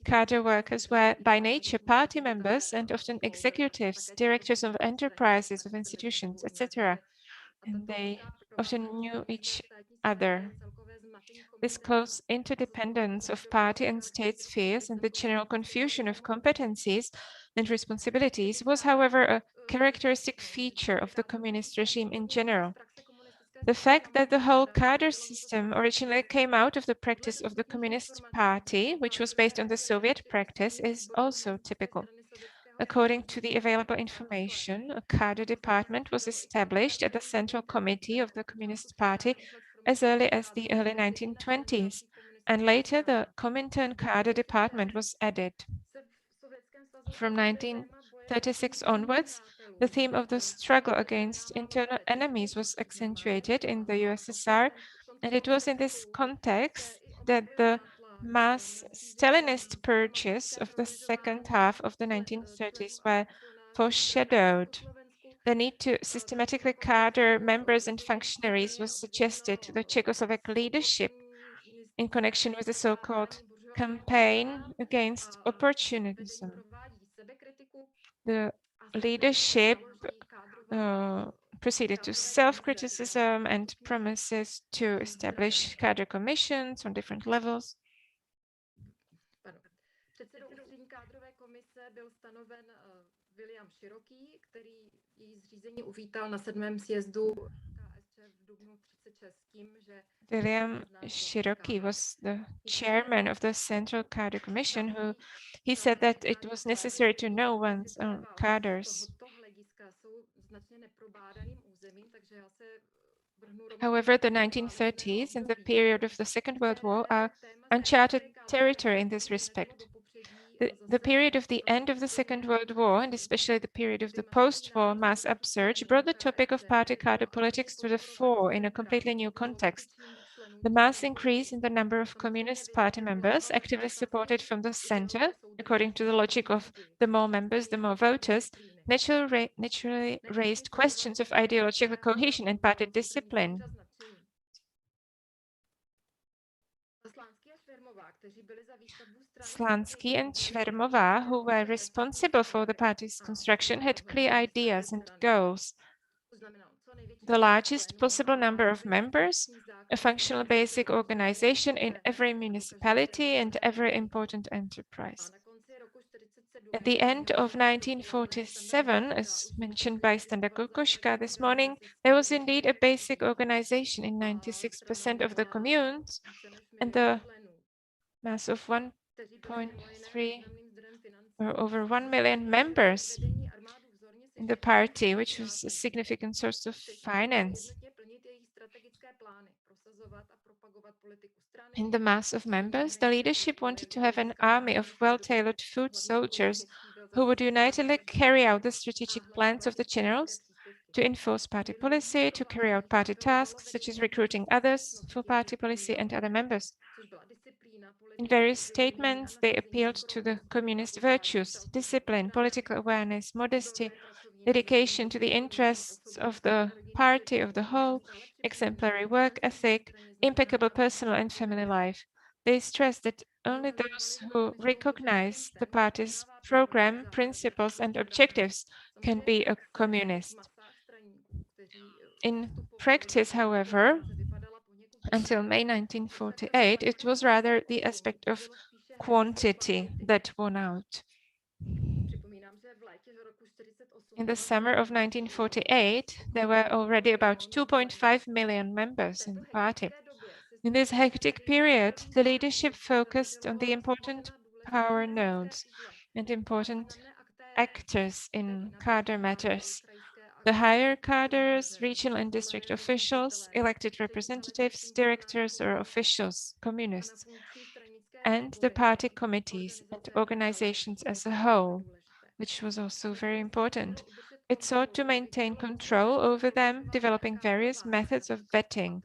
Cadre workers were by nature party members and often executives, directors of enterprises, of institutions, etc. And they often knew each other. This close interdependence of party and state spheres and the general confusion of competencies and responsibilities was, however, a characteristic feature of the communist regime in general. The fact that the whole cadre system originally came out of the practice of the Communist Party, which was based on the Soviet practice, is also typical. According to the available information, a cadre department was established at the Central Committee of the Communist Party as early as the early 1920s, and later the Comintern cadre department was added. From 1936 onwards, the theme of the struggle against internal enemies was accentuated in the USSR, and it was in this context that the mass Stalinist purges of the second half of the 1930s were foreshadowed. The need to systematically cadre members and functionaries was suggested to the Czechoslovak leadership in connection with the so-called campaign against opportunism. The leadership proceeded to self-criticism and promises to establish cadre commissions on different levels. Předsedou ústřední kádrové komise byl stanoven William Široký, který její zřízení uvítal na 7. sjezdu KSČ v dubnu 36 tím, že William Široký was the chairman of the Central Cadre Commission, who he said that it was necessary to know one's own cadres. However, the 1930s and the period of the Second World War are uncharted territory in this respect. The period of the end of the Second World War, and especially the period of the post-war mass upsurge, brought the topic of party cadre politics to the fore in a completely new context. The mass increase in the number of Communist Party members, actively supported from the center, according to the logic of the more members, the more voters, naturally raised questions of ideological cohesion and party discipline. Slansky and Čvermová, who were responsible for the party's construction, had clear ideas and goals. The largest possible number of members, a functional basic organization in every municipality and every important enterprise. At the end of 1947, as mentioned by Standa Kokoška this morning, there was indeed a basic organization in 96% of the communes, and the mass of 1.3 or over 1 million members in the party, which was a significant source of finance. In the mass of members, the leadership wanted to have an army of well-tailored foot soldiers who would unitedly carry out the strategic plans of the generals, to enforce party policy, to carry out party tasks, such as recruiting others for party policy and other members. In various statements, they appealed to the communist virtues, discipline, political awareness, modesty, dedication to the interests of the party of the whole, exemplary work ethic, impeccable personal and family life. They stressed that only those who recognize the party's program, principles, and objectives can be a communist. In practice, however, Until May 1948, it was rather the aspect of quantity that won out. In the summer of 1948, there were already about 2.5 million members in the party. In this hectic period, the leadership focused on the important power nodes and important actors in cadre matters. The higher cadres, regional and district officials, elected representatives, directors or officials, communists, and the party committees and organizations as a whole, which was also very important. It sought to maintain control over them, developing various methods of vetting.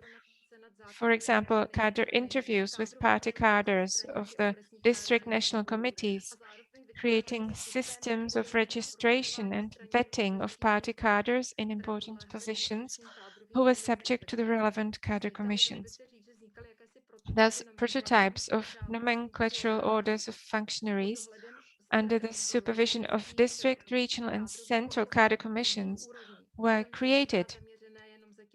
For example, cadre interviews with party cadres of the district national committees, creating systems of registration and vetting of party cadres in important positions who were subject to the relevant cadre commissions. Thus, prototypes of nomenclatural orders of functionaries under the supervision of district, regional, and central cadre commissions were created,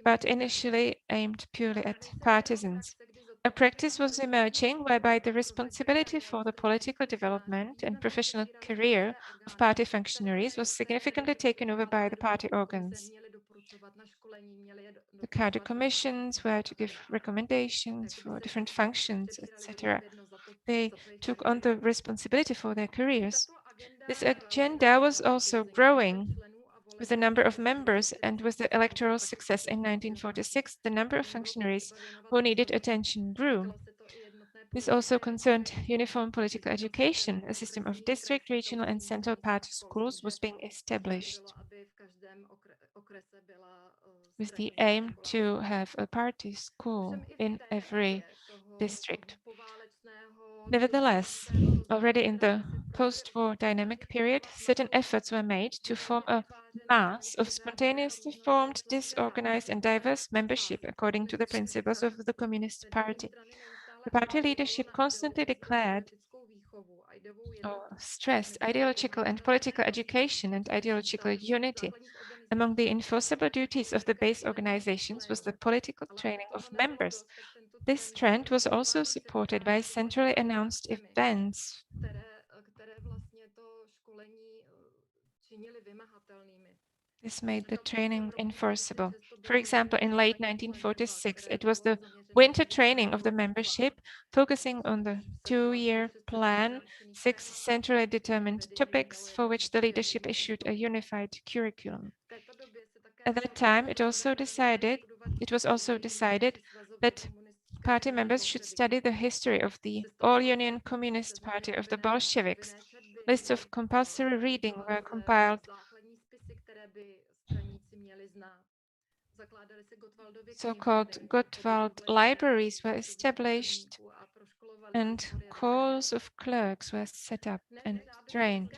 but initially aimed purely at partisans. A practice was emerging whereby the responsibility for the political development and professional career of party functionaries was significantly taken over by the party organs. The cadre commissions were to give recommendations for different functions, etc. They took on the responsibility for their careers. This agenda was also growing. With the number of members and with the electoral success in 1946, the number of functionaries who needed attention grew. This also concerned uniform political education. A system of district, regional, and central party schools was being established with the aim to have a party school in every district. Nevertheless, already in the post-war dynamic period, certain efforts were made to form a mass of spontaneously formed, disorganized, and diverse membership according to the principles of the Communist Party. The party leadership constantly declared or stressed ideological and political education and ideological unity. Among the enforceable duties of the base organizations was the political training of members. This trend was also supported by centrally announced events. This made the training enforceable. For example, in late 1946, it was the winter training of the membership, focusing on the 2-year plan, 6 centrally determined topics for which the leadership issued a unified curriculum. At that time, it was also decided that party members should study the history of the All-Union Communist Party of the Bolsheviks. Lists of compulsory reading were compiled. So-called Gottwald libraries were established and corps of clerks were set up and trained.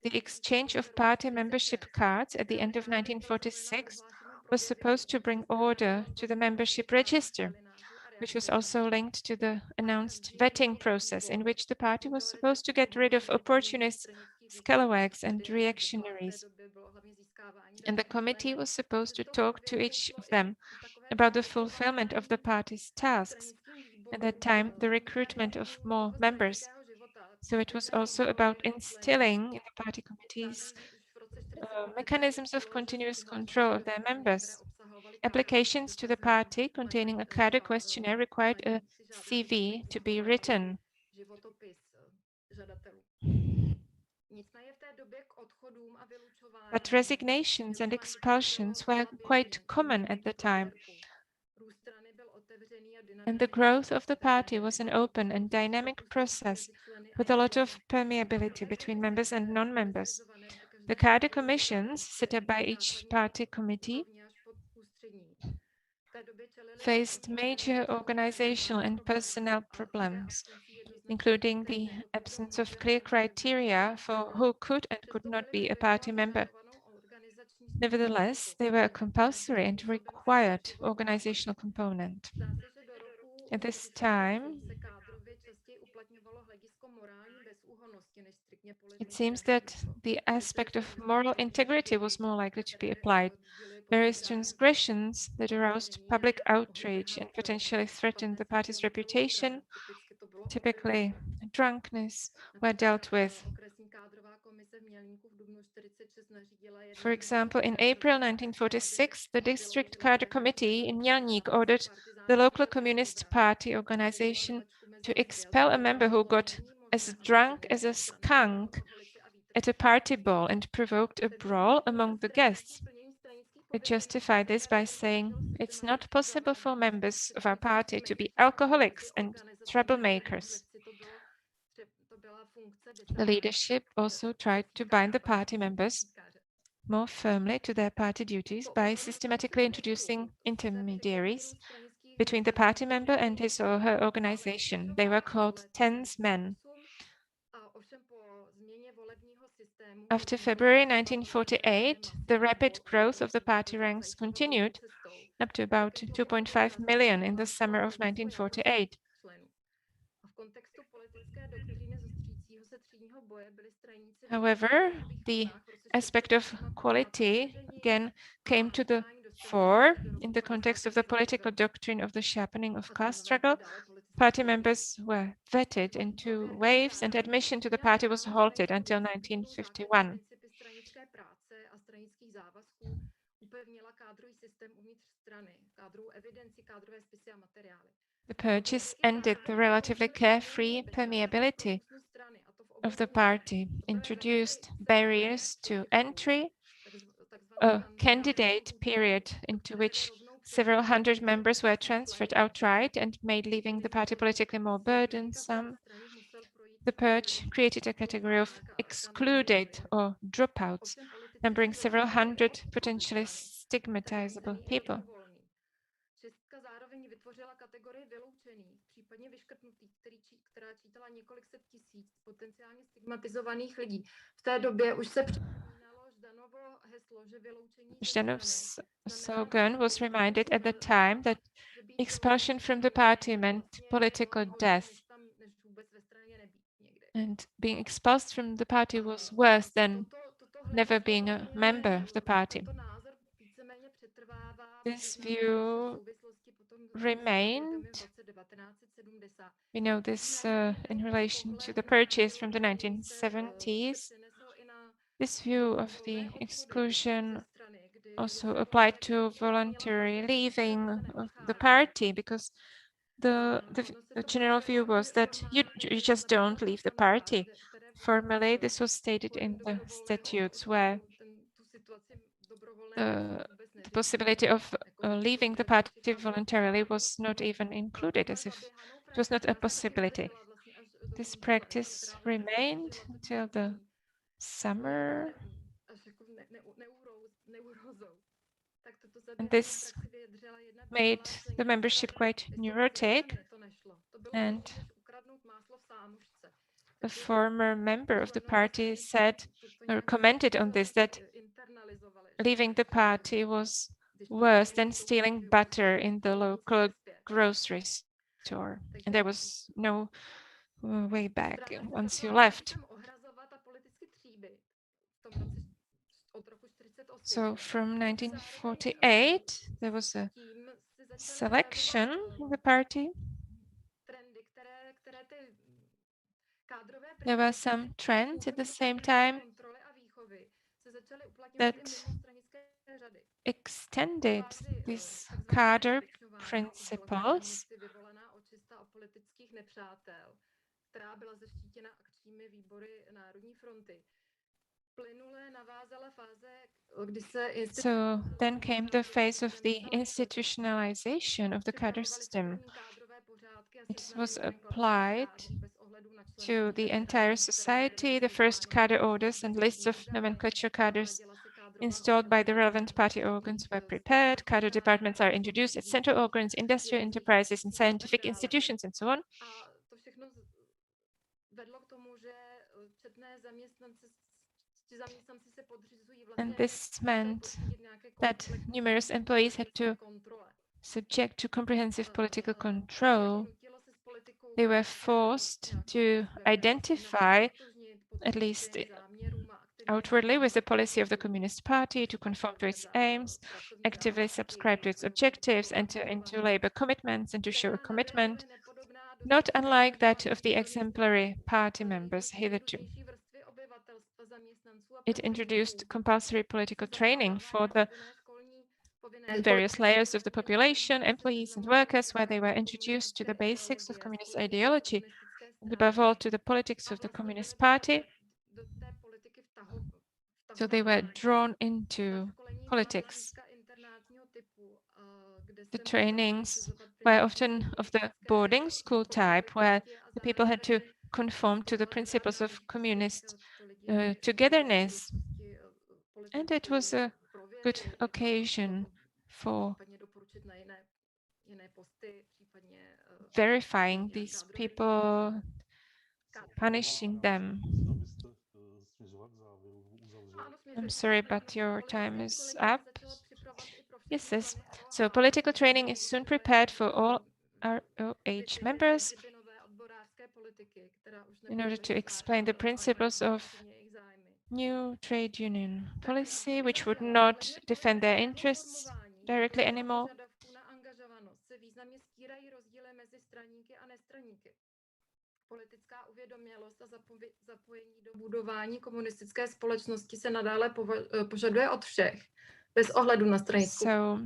The exchange of party membership cards at the end of 1946 was supposed to bring order to the membership register, which was also linked to the announced vetting process in which the party was supposed to get rid of opportunists, scalawags, and reactionaries. And the committee was supposed to talk to each of them about the fulfillment of the party's tasks. At that time, the recruitment of more members. So it was also about instilling in the party committees mechanisms of continuous control of their members. Applications to the party containing a cadre questionnaire required a CV to be written. But resignations and expulsions were quite common at the time. And the growth of the party was an open and dynamic process with a lot of permeability between members and non-members. The cadre commissions set up by each party committee faced major organizational and personnel problems, including the absence of clear criteria for who could and could not be a party member. Nevertheless, they were a compulsory and required organizational component. At this time, it seems that the aspect of moral integrity was more likely to be applied. Various transgressions that aroused public outrage and potentially threatened the party's reputation, typically drunkenness, were dealt with. For example, in April 1946, the District Cadre Committee in Mělník ordered the local Communist Party organization to expel a member who got as drunk as a skunk at a party ball and provoked a brawl among the guests. It justified this by saying, "It's not possible for members of our party to be alcoholics and troublemakers." The leadership also tried to bind the party members more firmly to their party duties by systematically introducing intermediaries between the party member and his or her organization. They were called tens men. After February 1948, the rapid growth of the party ranks continued up to about 2.5 million in the summer of 1948. However, the aspect of quality again came to the fore in the context of the political doctrine of the sharpening of class struggle. Party members were vetted in 2 waves and admission to the party was halted until 1951. The purges ended the relatively carefree permeability of the party, introduced barriers to entry, a candidate period into which several hundred members were transferred outright and made leaving the party politically more burdensome. The purge created a category of excluded or dropouts, numbering several hundred potentially stigmatizable people. Česká zároveň vytvořila kategorii vyloučených, případně vyškrtnutých, která čítala několik set tisíc potenciálně stigmatizovaných lidí. V té době už se připomínalo Ždanovo heslo, že vyloučení Ždanov's slogan was reminded at the time that expulsion from the party meant political death. And being expelled from the party was worse than never being a member of the party. This view remained. We know this in relation to the purchase from the 1970s. This view of the exclusion also applied to voluntary leaving of the party, because the general view was that you just don't leave the party. Formally, this was stated in the statutes, where the possibility of leaving the party voluntarily was not even included, as if it was not a possibility. This practice remained until the summer, and this made the membership quite neurotic, and a former member of the party said or commented on this, that leaving the party was worse than stealing butter in the local grocery store, and there was no way back once you left. So from 1948, there was a selection in the party. There were some trends at the same time that extended these cadre principles. So then came the phase of the institutionalization of the cadre system. It was applied to the entire society. The first cadre orders and lists of nomenclature cadres installed by the relevant party organs were prepared. Cadre departments are introduced at central organs, industrial enterprises, and scientific institutions, and so on. And this meant that numerous employees had to subject to comprehensive political control. they were forced to identify, at least outwardly, with the policy of the Communist Party, to conform to its aims, actively subscribe to its objectives, enter into labor commitments, and to show a commitment not unlike that of the exemplary party members hitherto. It introduced compulsory political training for the various layers of the population, employees and workers, where they were introduced to the basics of communist ideology, and above all to the politics of the Communist Party. So they were drawn into politics. The trainings were often of the boarding school type, where the people had to conform to the principles of communist togetherness. And it was a good occasion for verifying these people, punishing them. I'm sorry, but your time is up. Yes, yes. So political training is soon prepared for all ROH members in order to explain the principles of new trade union policy, which would not defend their interests directly anymore. Politická uvědomělost a zapojení do budování komunistické společnosti se nadále požaduje od všech, bez ohledu na stranickou.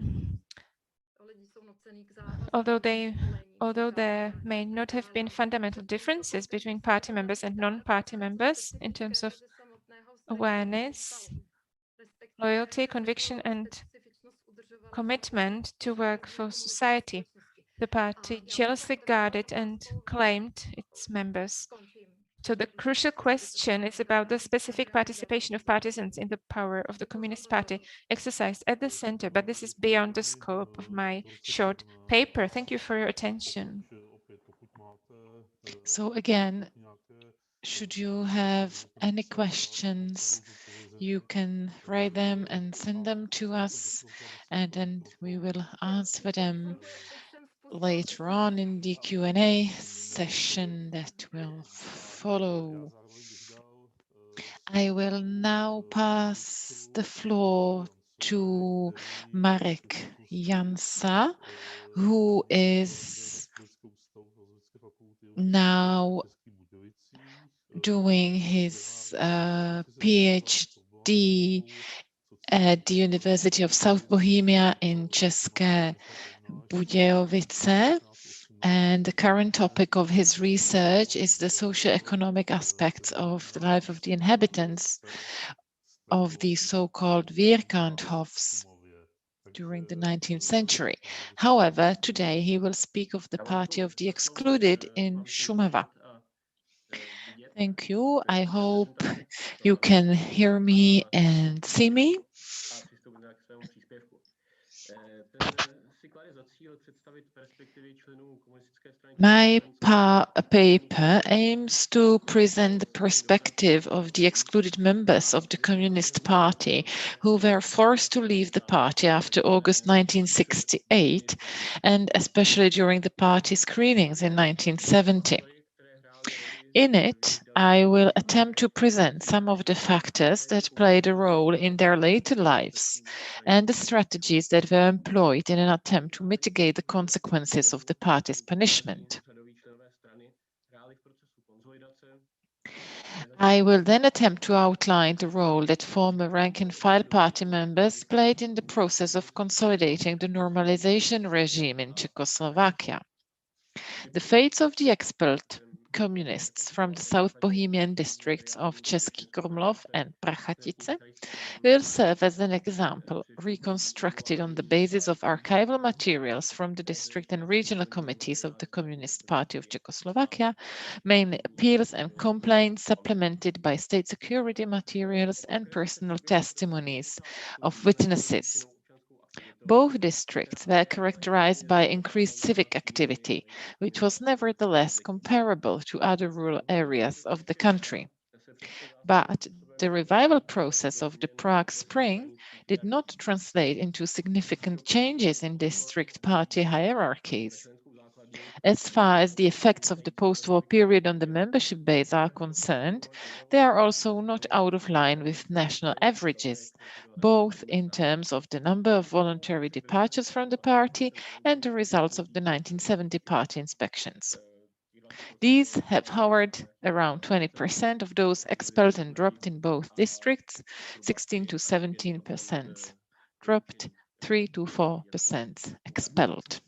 Although there may not have been fundamental differences between party members and non-party members in terms of awareness, loyalty, conviction, and commitment to work for society, the party jealously guarded and claimed its members. So the crucial question is about the specific participation of partisans in the power of the Communist Party exercised at the center, but this is beyond the scope of my short paper. Thank you for your attention. So again, should you have any questions, you can write them and send them to us, and then we will answer them later on in the Q&A session that will follow. I will now pass the floor to Marek Jansa, who is now doing his PhD at the University of South Bohemia in České, Budějovice, and the current topic of his research is the socio-economic aspects of the life of the inhabitants of the so-called Vierkanthofs during the 19th century. However, today he will speak of the party of the Excluded in Šumava. Thank you. I hope you can hear me and see me. My paper aims to present the perspective of the excluded members of the Communist Party who were forced to leave the party after August 1968, and especially during the party screenings in 1970. In it, I will attempt to present some of the factors that played a role in their later lives and the strategies that were employed in an attempt to mitigate the consequences of the party's punishment. I will then attempt to outline the role that former rank-and-file party members played in the process of consolidating the normalization regime in Czechoslovakia. The fates of the expelled communists from the South Bohemian districts of Český Krumlov and Prachatice will serve as an example reconstructed on the basis of archival materials from the district and regional committees of the Communist Party of Czechoslovakia, mainly appeals and complaints supplemented by state security materials and personal testimonies of witnesses. Both districts were characterized by increased civic activity, which was nevertheless comparable to other rural areas of the country. But the revival process of the Prague Spring did not translate into significant changes in district party hierarchies. As far as the effects of the post-war period on the membership base are concerned, they are also not out of line with national averages, both in terms of the number of voluntary departures from the party and the results of the 1970 party inspections. These have hovered around 20% of those expelled and dropped in both districts, 16 to 17% dropped, 3 to 4% expelled.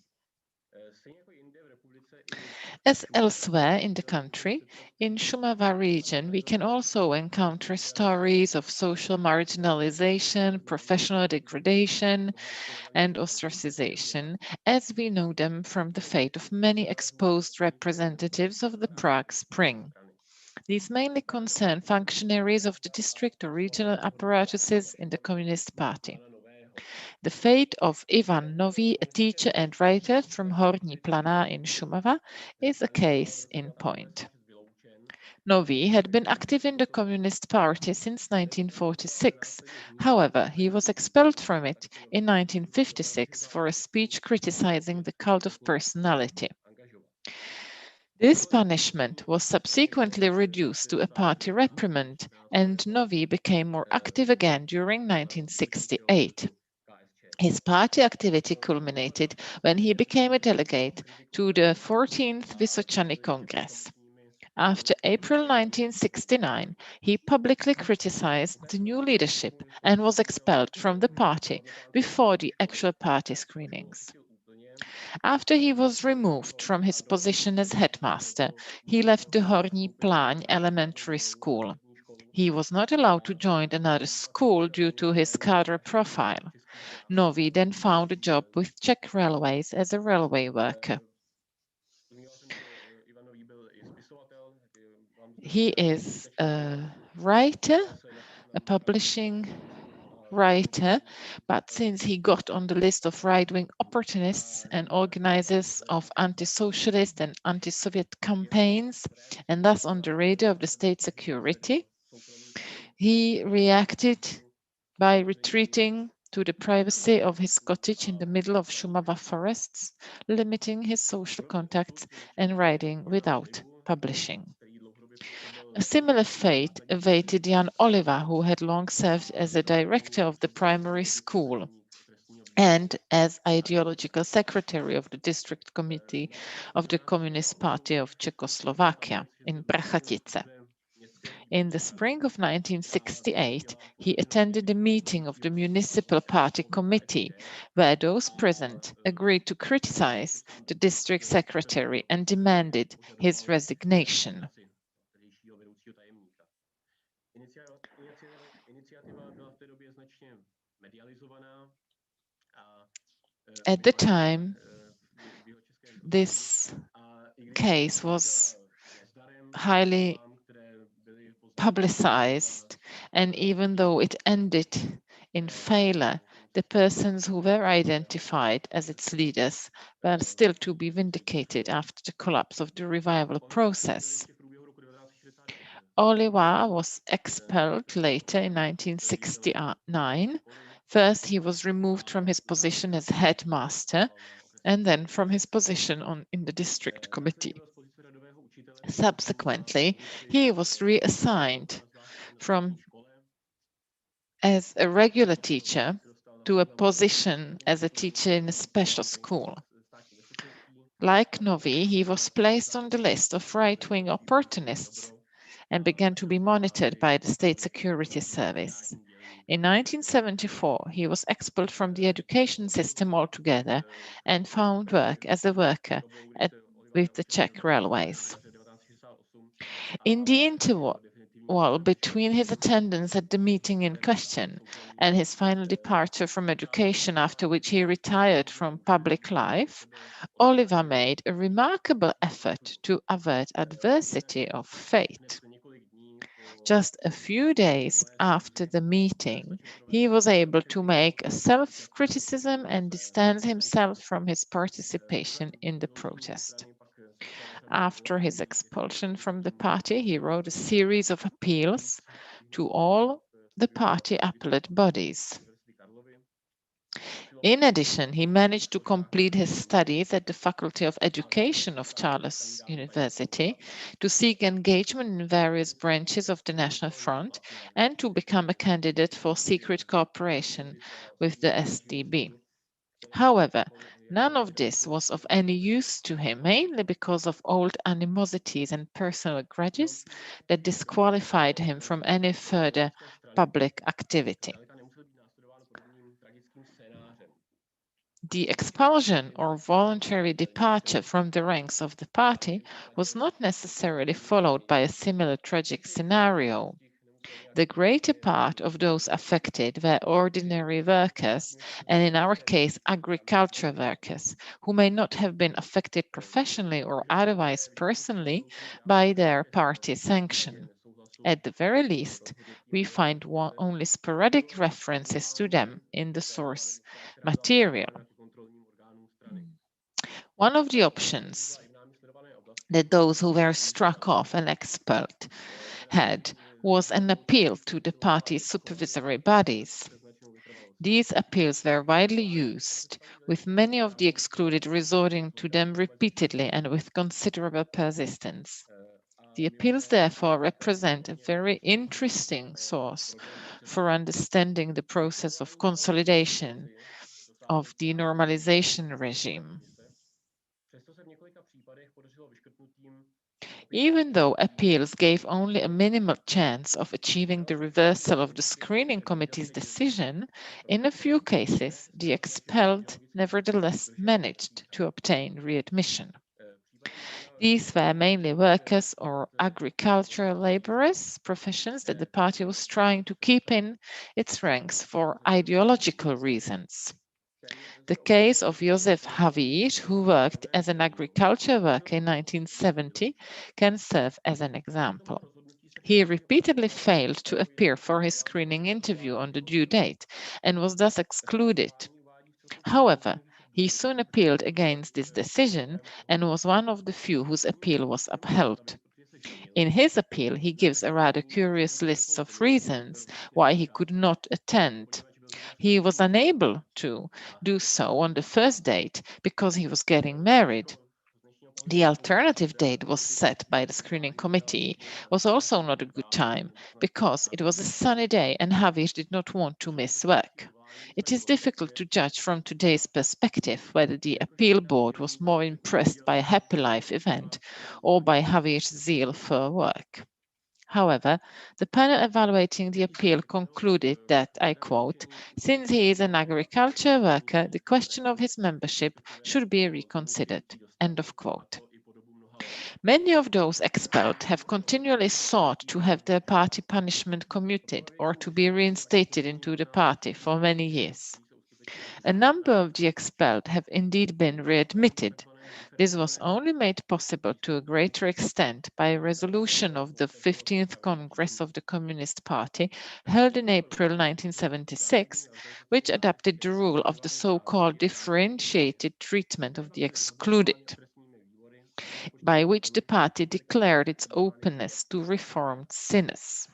As elsewhere in the country, in Šumava region, we can also encounter stories of social marginalization, professional degradation, and ostracization, as we know them from the fate of many exposed representatives of the Prague Spring. These mainly concern functionaries of the district or regional apparatuses in the Communist Party. The fate of Ivan Nový, a teacher and writer from Horní Planá in Šumava, is a case in point. Nový had been active in the Communist Party since 1946. However, he was expelled from it in 1956 for a speech criticizing the cult of personality. This punishment was subsequently reduced to a party reprimand, and Nový became more active again during 1968. His party activity culminated when he became a delegate to the 14th Vysočany Congress. After April 1969, he publicly criticized the new leadership and was expelled from the party before the actual party screenings. After he was removed from his position as headmaster, he left the Horní Pláň elementary school. He was not allowed to join another school due to his cadre profile. Nový then found a job with Czech Railways as a railway worker. He is a writer, a publishing writer, but since he got on the list of right-wing opportunists and organizers of anti-socialist and anti-Soviet campaigns, and thus on the radar of the state security, he reacted by retreating to the privacy of his cottage in the middle of Šumava forests, limiting his social contacts and writing without publishing. A similar fate awaited Jan Oliva, who had long served as a director of the primary school and as ideological secretary of the district committee of the Communist Party of Czechoslovakia in Prachatice. In the spring of 1968, he attended a meeting of the municipal party committee, where those present agreed to criticize the district secretary and demanded his resignation. At the time, this case was highly publicized, and even though it ended in failure, the persons who were identified as its leaders were still to be vindicated after the collapse of the revival process. Oliva was expelled later in 1969. First, he was removed from his position as headmaster, and then from his position in the district committee. Subsequently, he was reassigned as a regular teacher to a position as a teacher in a special school. Like Nový, he was placed on the list of right-wing opportunists and began to be monitored by the State Security Service. In 1974, he was expelled from the education system altogether and found work as a worker with the Czech Railways. In the interval between his attendance at the meeting in question and his final departure from education, after which he retired from public life, Oliva made a remarkable effort to avert adversity of fate. Just a few days after the meeting, he was able to make a self-criticism and distance himself from his participation in the protest. After his expulsion from the party, he wrote a series of appeals to all the party appellate bodies. In addition, he managed to complete his studies at the Faculty of Education of Charles University, to seek engagement in various branches of the National Front, and to become a candidate for secret cooperation with the SDB. However, none of this was of any use to him, mainly because of old animosities and personal grudges that disqualified him from any further public activity. The expulsion or voluntary departure from the ranks of the party was not necessarily followed by a similar tragic scenario. The greater part of those affected were ordinary workers, and in our case, agriculture workers, who may not have been affected professionally or otherwise personally by their party sanction. At the very least, we find only sporadic references to them in the source material. One of the options that those who were struck off and expelled had was an appeal to the party's supervisory bodies. These appeals were widely used, with many of the excluded resorting to them repeatedly and with considerable persistence. The appeals therefore represent a very interesting source for understanding the process of consolidation of the normalization regime. Even though appeals gave only a minimal chance of achieving the reversal of the screening committee's decision, in a few cases, the expelled nevertheless managed to obtain readmission. These were mainly workers or agricultural laborers, professions that the party was trying to keep in its ranks for ideological reasons. The case of Josef Havíř, who worked as an agriculture worker in 1970, can serve as an example. He repeatedly failed to appear for his screening interview on the due date and was thus excluded. However, he soon appealed against this decision and was one of the few whose appeal was upheld. In his appeal, he gives a rather curious list of reasons why he could not attend. He was unable to do so on the first date because he was getting married. The alternative date was set by the screening committee was also not a good time because it was a sunny day and Havíř did not want to miss work. It is difficult to judge from today's perspective whether the appeal board was more impressed by a happy life event or by Havíř's zeal for work. However, the panel evaluating the appeal concluded that, I quote, "Since he is an agriculture worker, the question of his membership should be reconsidered." End of quote. Many of those expelled have continually sought to have their party punishment commuted or to be reinstated into the party for many years. A number of the expelled have indeed been readmitted. This was only made possible to a greater extent by a resolution of the 15th Congress of the Communist Party held in April 1976, which adopted the rule of the so-called differentiated treatment of the excluded, by which the party declared its openness to reformed sinners.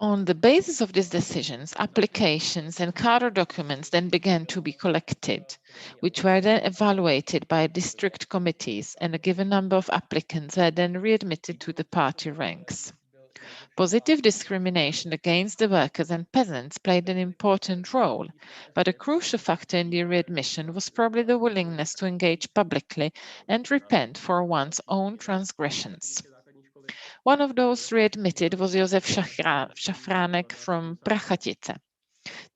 On the basis of these decisions, applications and cadre documents then began to be collected, which were then evaluated by district committees, and a given number of applicants were then readmitted to the party ranks. Positive discrimination against the workers and peasants played an important role, but a crucial factor in the readmission was probably the willingness to engage publicly and repent for one's own transgressions. One of those readmitted was Josef Šafránek from Prachatice.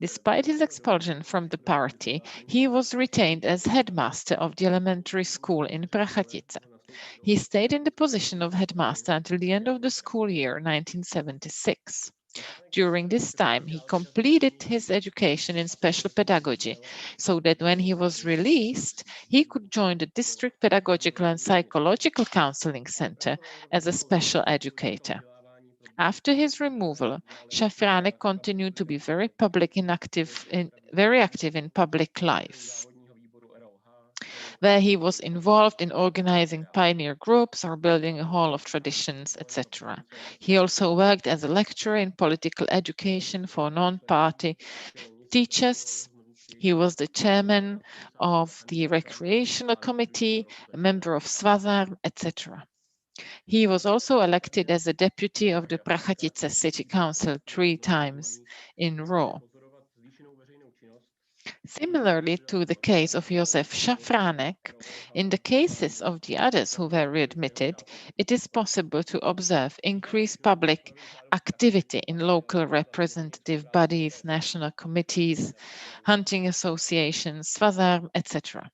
Despite his expulsion from the party, he was retained as headmaster of the elementary school in Prachatice. He stayed in the position of headmaster until the end of the school year 1976. During this time, he completed his education in special pedagogy, so that when he was released, he could join the district pedagogical and psychological counseling center as a special educator. After his removal, Šafránek continued to be very active in public life, where he was involved in organizing pioneer groups or building a hall of traditions, etc. He also worked as a lecturer in political education for non-party teachers. He was the chairman of the recreational committee, a member of Svazarm, etc. He was also elected as a deputy of the Prachatice City Council 3 times in row. Similarly to the case of Josef Šafránek, in the cases of the others who were readmitted, it is possible to observe increased public activity in local representative bodies, national committees, hunting associations, Svazarm, etc.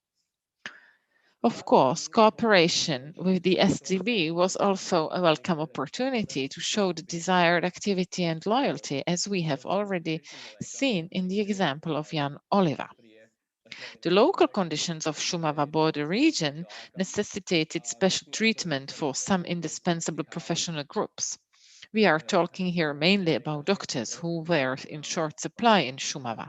Of course, cooperation with the SDB was also a welcome opportunity to show the desired activity and loyalty, as we have already seen in the example of Jan Oliva. The local conditions of Šumava border region necessitated special treatment for some indispensable professional groups. We are talking here mainly about doctors who were in short supply in Šumava.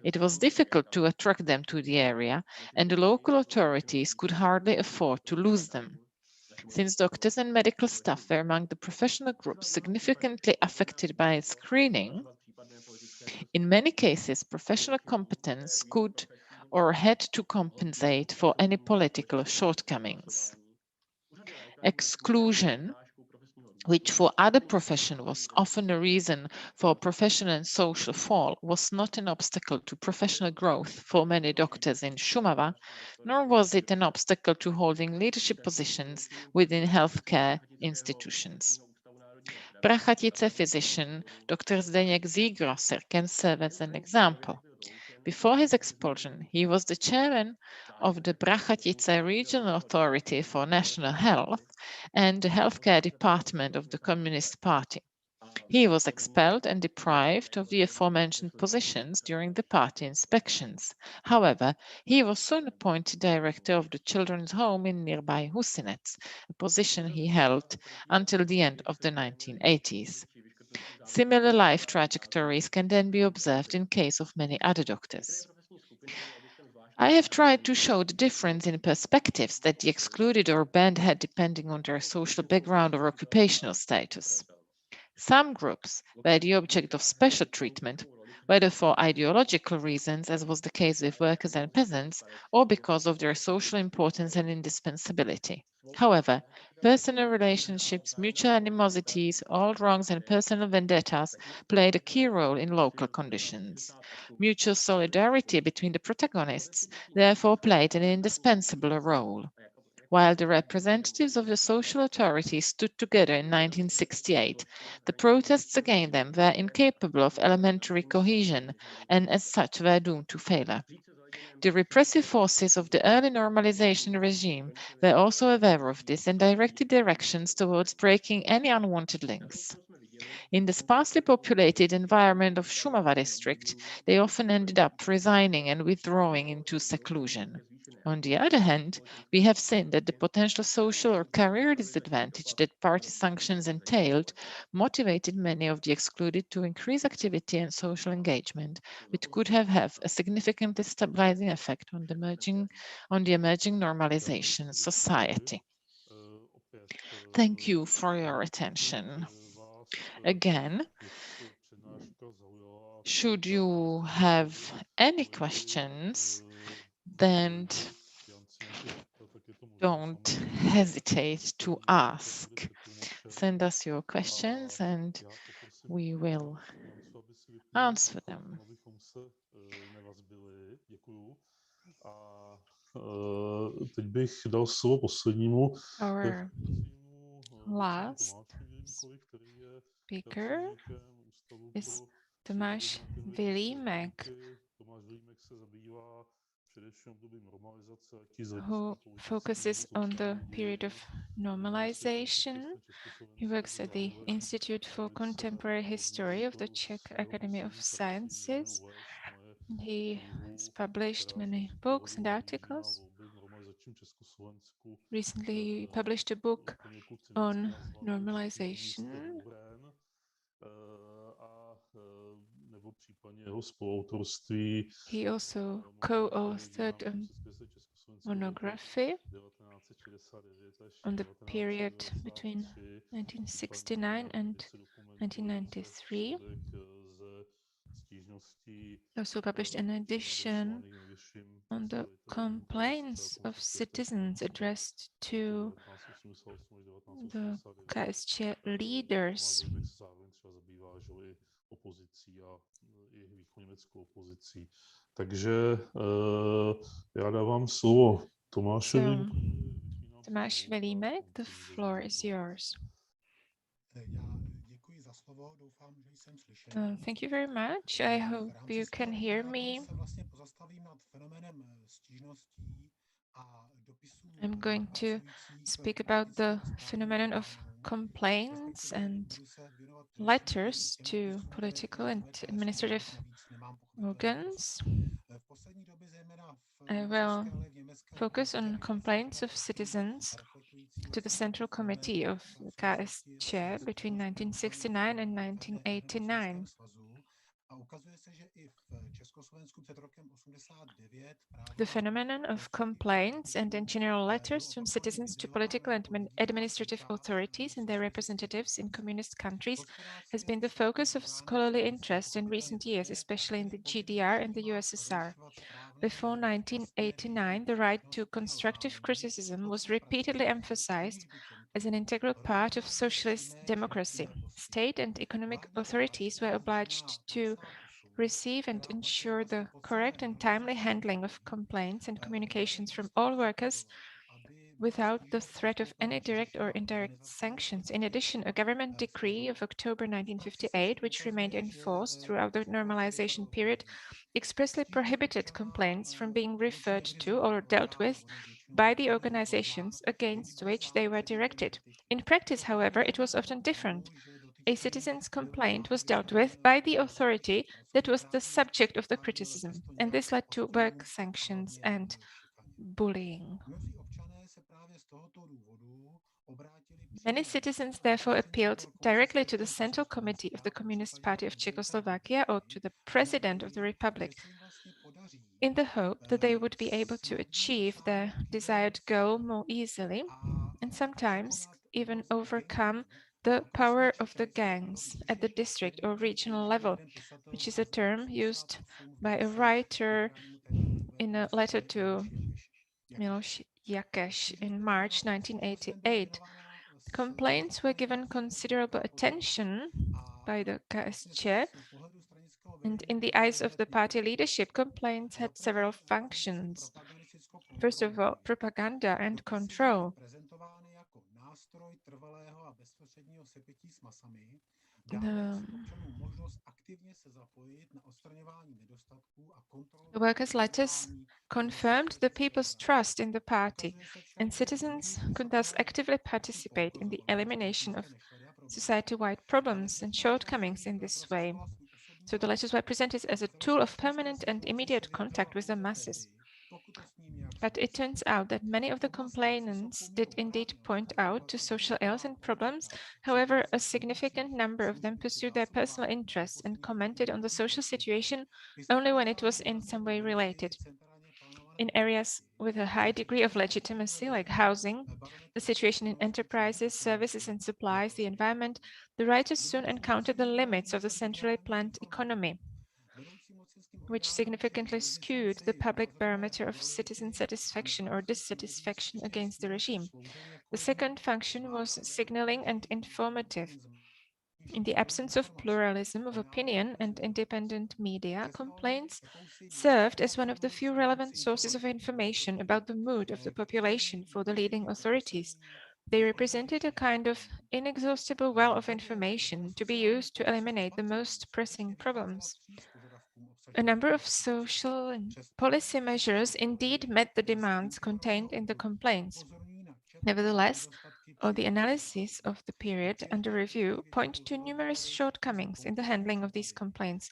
It was difficult to attract them to the area, and the local authorities could hardly afford to lose them. Since doctors and medical staff were among the professional groups significantly affected by screening, in many cases, professional competence could or had to compensate for any political shortcomings. Exclusion, which for other professions was often a reason for professional and social fall, was not an obstacle to professional growth for many doctors in Šumava, nor was it an obstacle to holding leadership positions within healthcare institutions. Prachatice physician Dr. Zdeněk Zígrosser can serve as an example. Before his expulsion, he was the chairman of the Prachatice Regional Authority for National Health and the Healthcare Department of the Communist Party. He was expelled and deprived of the aforementioned positions during the party inspections. However, he was soon appointed director of the children's home in nearby Husinec, a position he held until the end of the 1980s. Similar life trajectories can then be observed in case of many other doctors. I have tried to show the difference in perspectives that the excluded or banned had depending on their social background or occupational status. Some groups were the object of special treatment, whether for ideological reasons, as was the case with workers and peasants, or because of their social importance and indispensability. However, personal relationships, mutual animosities, old wrongs and personal vendettas played a key role in local conditions. Mutual solidarity between the protagonists therefore played an indispensable role. While the representatives of the social authorities stood together in 1968, the protests against them were incapable of elementary cohesion and as such were doomed to failure. The repressive forces of the early normalization regime were also aware of this and directed directions towards breaking any unwanted links. In the sparsely populated environment of Šumava district, they often ended up resigning and withdrawing into seclusion. On the other hand, we have seen that the potential social or career disadvantage that party sanctions entailed motivated many of the excluded to increase activity and social engagement, which could have a significantly stabilizing effect on the emerging normalization society. Thank you for your attention. Again, should you have any questions, then don't hesitate to ask. Send us your questions and we will answer them. Teď bych dal slovo poslednímu. Our last speaker is Tomáš Vilímek, who focuses on the period of normalization. He works at the Institute for Contemporary History of the Czech Academy of Sciences. He has published many books and articles. Recently, he published a book on normalization. He also co-authored a monography on the period between 1969 and 1993. also published an edition on the complaints of citizens addressed to the KSČ leaders. Takže já dávám slovo Tomášovi. So, Tomáš Vilímek, the floor is yours. Thank you very much. I hope you can hear me. I'm going to speak about the phenomenon of complaints and letters to political and administrative organs. I will focus on complaints of citizens to the Central Committee of KSČ between 1969 and 1989. The phenomenon of complaints and in general letters from citizens to political and administrative authorities and their representatives in communist countries has been the focus of scholarly interest in recent years, especially in the GDR and the USSR. Before 1989, the right to constructive criticism was repeatedly emphasized as an integral part of socialist democracy. State and economic authorities were obliged to receive and ensure the correct and timely handling of complaints and communications from all workers without the threat of any direct or indirect sanctions. In addition, a government decree of October 1958, which remained in force throughout the normalization period, expressly prohibited complaints from being referred to or dealt with by the organizations against which they were directed. In practice, however, it was often different. A citizen's complaint was dealt with by the authority that was the subject of the criticism, and this led to work sanctions and bullying. Many citizens therefore appealed directly to the Central Committee of the Communist Party of Czechoslovakia or to the President of the Republic in the hope that they would be able to achieve their desired goal more easily and sometimes even overcome the power of the gangs at the district or regional level, which is a term used by a writer in a letter to Miloš Jakeš in March 1988. Complaints were given considerable attention by the KSČ, and in the eyes of the party leadership, complaints had several functions. First of all, propaganda and control. The workers' letters confirmed the people's trust in the party, and citizens could thus actively participate in the elimination of society-wide problems and shortcomings in this way. So the letters were presented as a tool of permanent and immediate contact with the masses. But it turns out that many of the complainants did indeed point out to social ills and problems. However, a significant number of them pursued their personal interests and commented on the social situation only when it was in some way related. In areas with a high degree of legitimacy, like housing, the situation in enterprises, services and supplies, the environment, the writers soon encountered the limits of the centrally planned economy, which significantly skewed the public barometer of citizen satisfaction or dissatisfaction against the regime. The second function was signaling and informative. In the absence of pluralism of opinion and independent media, complaints served as one of the few relevant sources of information about the mood of the population for the leading authorities. They represented a kind of inexhaustible well of information to be used to eliminate the most pressing problems. A number of social and policy measures indeed met the demands contained in the complaints. Nevertheless, all the analyses of the period under review point to numerous shortcomings in the handling of these complaints,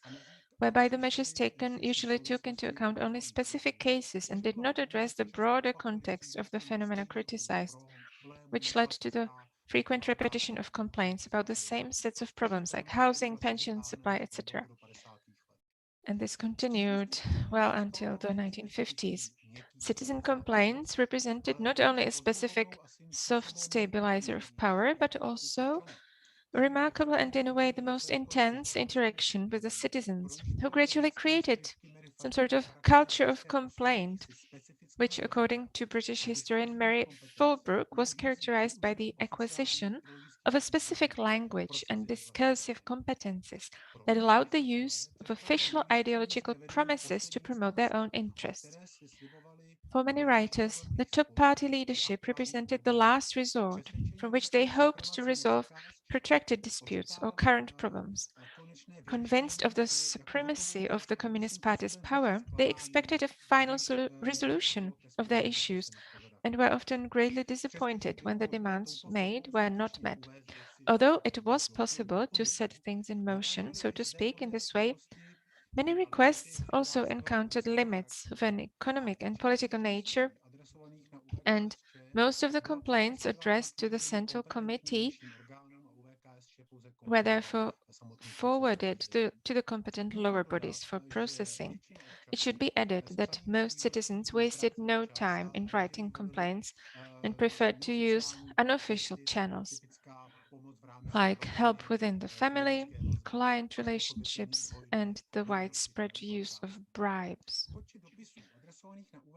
whereby the measures taken usually took into account only specific cases and did not address the broader context of the phenomena criticized, which led to the frequent repetition of complaints about the same sets of problems like housing, pension, supply, etc. And this continued well until the 1950s. Citizen complaints represented not only a specific soft stabilizer of power, but also remarkable and in a way the most intense interaction with the citizens, who gradually created some sort of culture of complaint, which, according to British historian Mary Fulbrook, was characterized by the acquisition of a specific language and discursive competencies that allowed the use of official ideological promises to promote their own interests. For many writers, the top party leadership represented the last resort from which they hoped to resolve protracted disputes or current problems. Convinced of the supremacy of the Communist Party's power, they expected a final resolution of their issues and were often greatly disappointed when the demands made were not met. Although it was possible to set things in motion, so to speak, in this way, many requests also encountered limits of an economic and political nature, and most of the complaints addressed to the Central Committee were therefore forwarded to the competent lower bodies for processing. It should be added that most citizens wasted no time in writing complaints and preferred to use unofficial channels, like help within the family, client relationships, and the widespread use of bribes.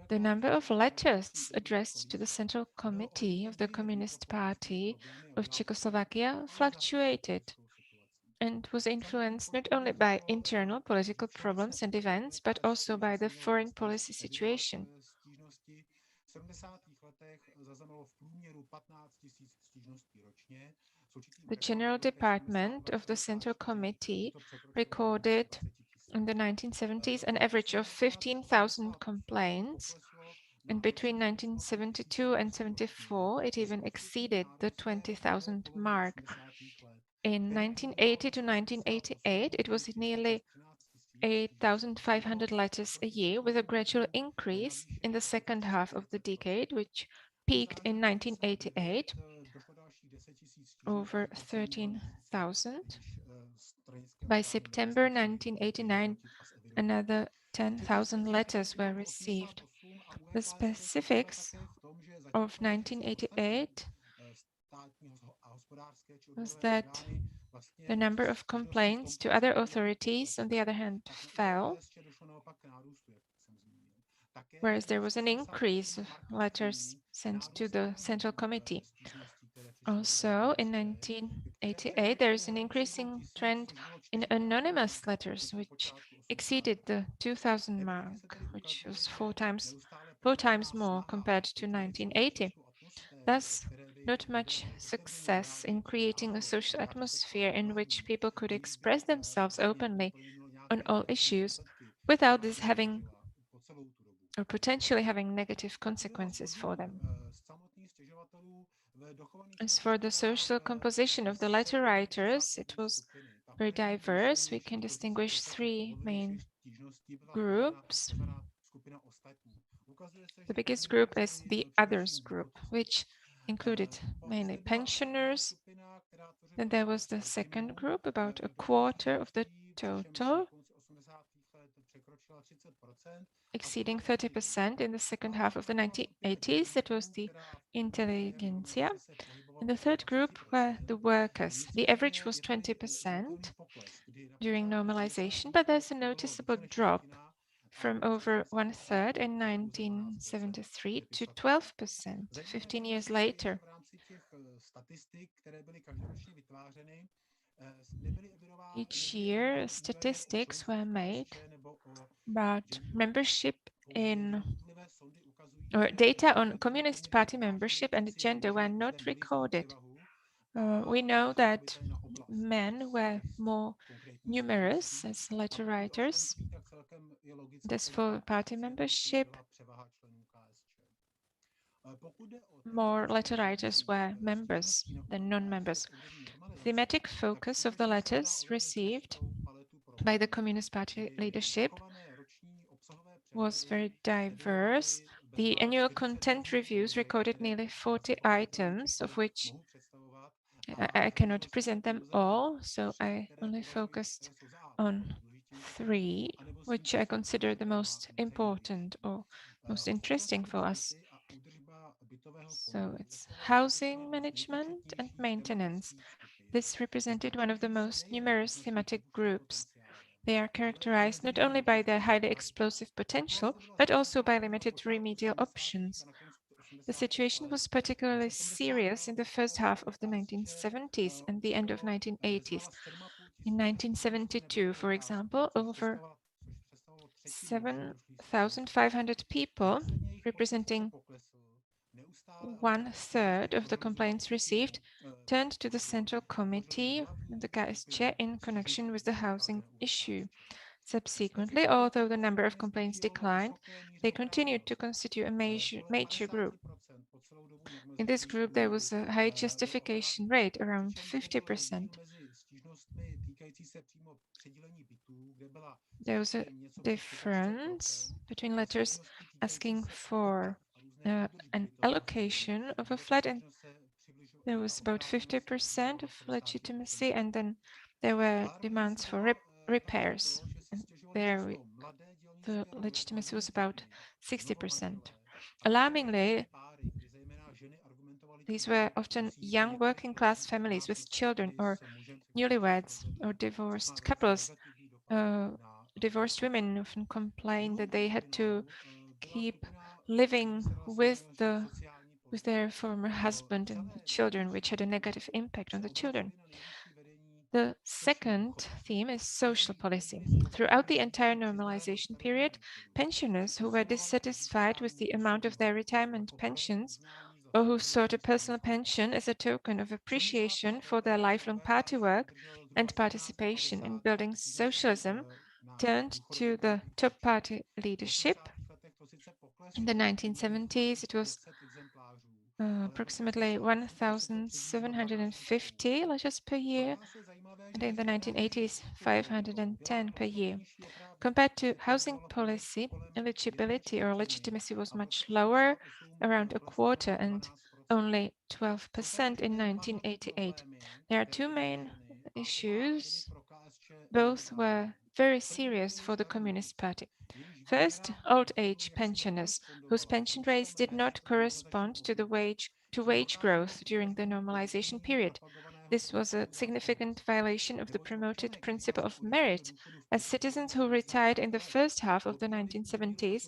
The number of letters addressed to the Central Committee of the Communist Party of Czechoslovakia fluctuated and was influenced not only by internal political problems and events, but also by the foreign policy situation. The General Department of the Central Committee recorded in the 1970s an average of 15,000 complaints, and between 1972 and 74 it even exceeded the 20,000 mark. In 1980 to 1988 it was nearly 8,500 letters a year, with a gradual increase in the second half of the decade, which peaked in 1988 over 13,000. By September 1989, another 10,000 letters were received. The specifics of 1988 was that the number of complaints to other authorities, on the other hand, fell, whereas there was an increase of letters sent to the Central Committee. Also, in 1988, there is an increasing trend in anonymous letters, which exceeded the 2,000 mark, which was four times more compared to 1980. Thus, not much success in creating a social atmosphere in which people could express themselves openly on all issues without this having or potentially having negative consequences for them. As for the social composition of the letter writers, it was very diverse. We can distinguish three main groups. The biggest group is the others group, which included mainly pensioners. Then there was the second group, about a quarter of the total, exceeding 30% in the second half of the 1980s. That was the intelligentsia. And the third group were the workers. The average was 20% during normalization, but there's a noticeable drop from over 1/3 in 1973 to 12% 15 years later. Each year, statistics were made, but membership in or data on Communist Party membership and gender were not recorded. We know that men were more numerous as letter writers. As for party membership, more letter writers were members than non-members. Thematic focus of the letters received by the Communist Party leadership was very diverse. The annual content reviews recorded nearly 40 items, of which I cannot present them all, so I only focused on 3, which I consider the most important or most interesting for us. So it's housing management and maintenance. This represented one of the most numerous thematic groups. They are characterized not only by their highly explosive potential, but also by limited remedial options. The situation was particularly serious in the first half of the 1970s and the end of 1980s. In 1972, for example, over 7,500 people, representing 1/3 of the complaints received, turned to the Central Committee of the KSČ in connection with the housing issue. Subsequently, although the number of complaints declined, they continued to constitute a major group. In this group, there was a high justification rate, around 50%. There was a difference between letters asking for an allocation of a flat, and there was about 50% of legitimacy, and then there were demands for repairs. And there the legitimacy was about 60%. Alarmingly, these were often young working class families with children or newlyweds or divorced couples. Divorced women often complained that they had to keep living with their former husband and the children, which had a negative impact on the children. The second theme is social policy. Throughout the entire normalization period, pensioners who were dissatisfied with the amount of their retirement pensions or who sought a personal pension as a token of appreciation for their lifelong party work and participation in building socialism turned to the top party leadership. In the 1970s, it was approximately 1,750 letters per year, and in the 1980s, 510 per year. Compared to housing policy, eligibility or legitimacy was much lower, around a quarter, and only 12% in 1988. There are two main issues. Both were very serious for the Communist Party. First, old age pensioners, whose pension rates did not correspond to the wage growth during the normalization period. This was a significant violation of the promoted principle of merit, as citizens who retired in the first half of the 1970s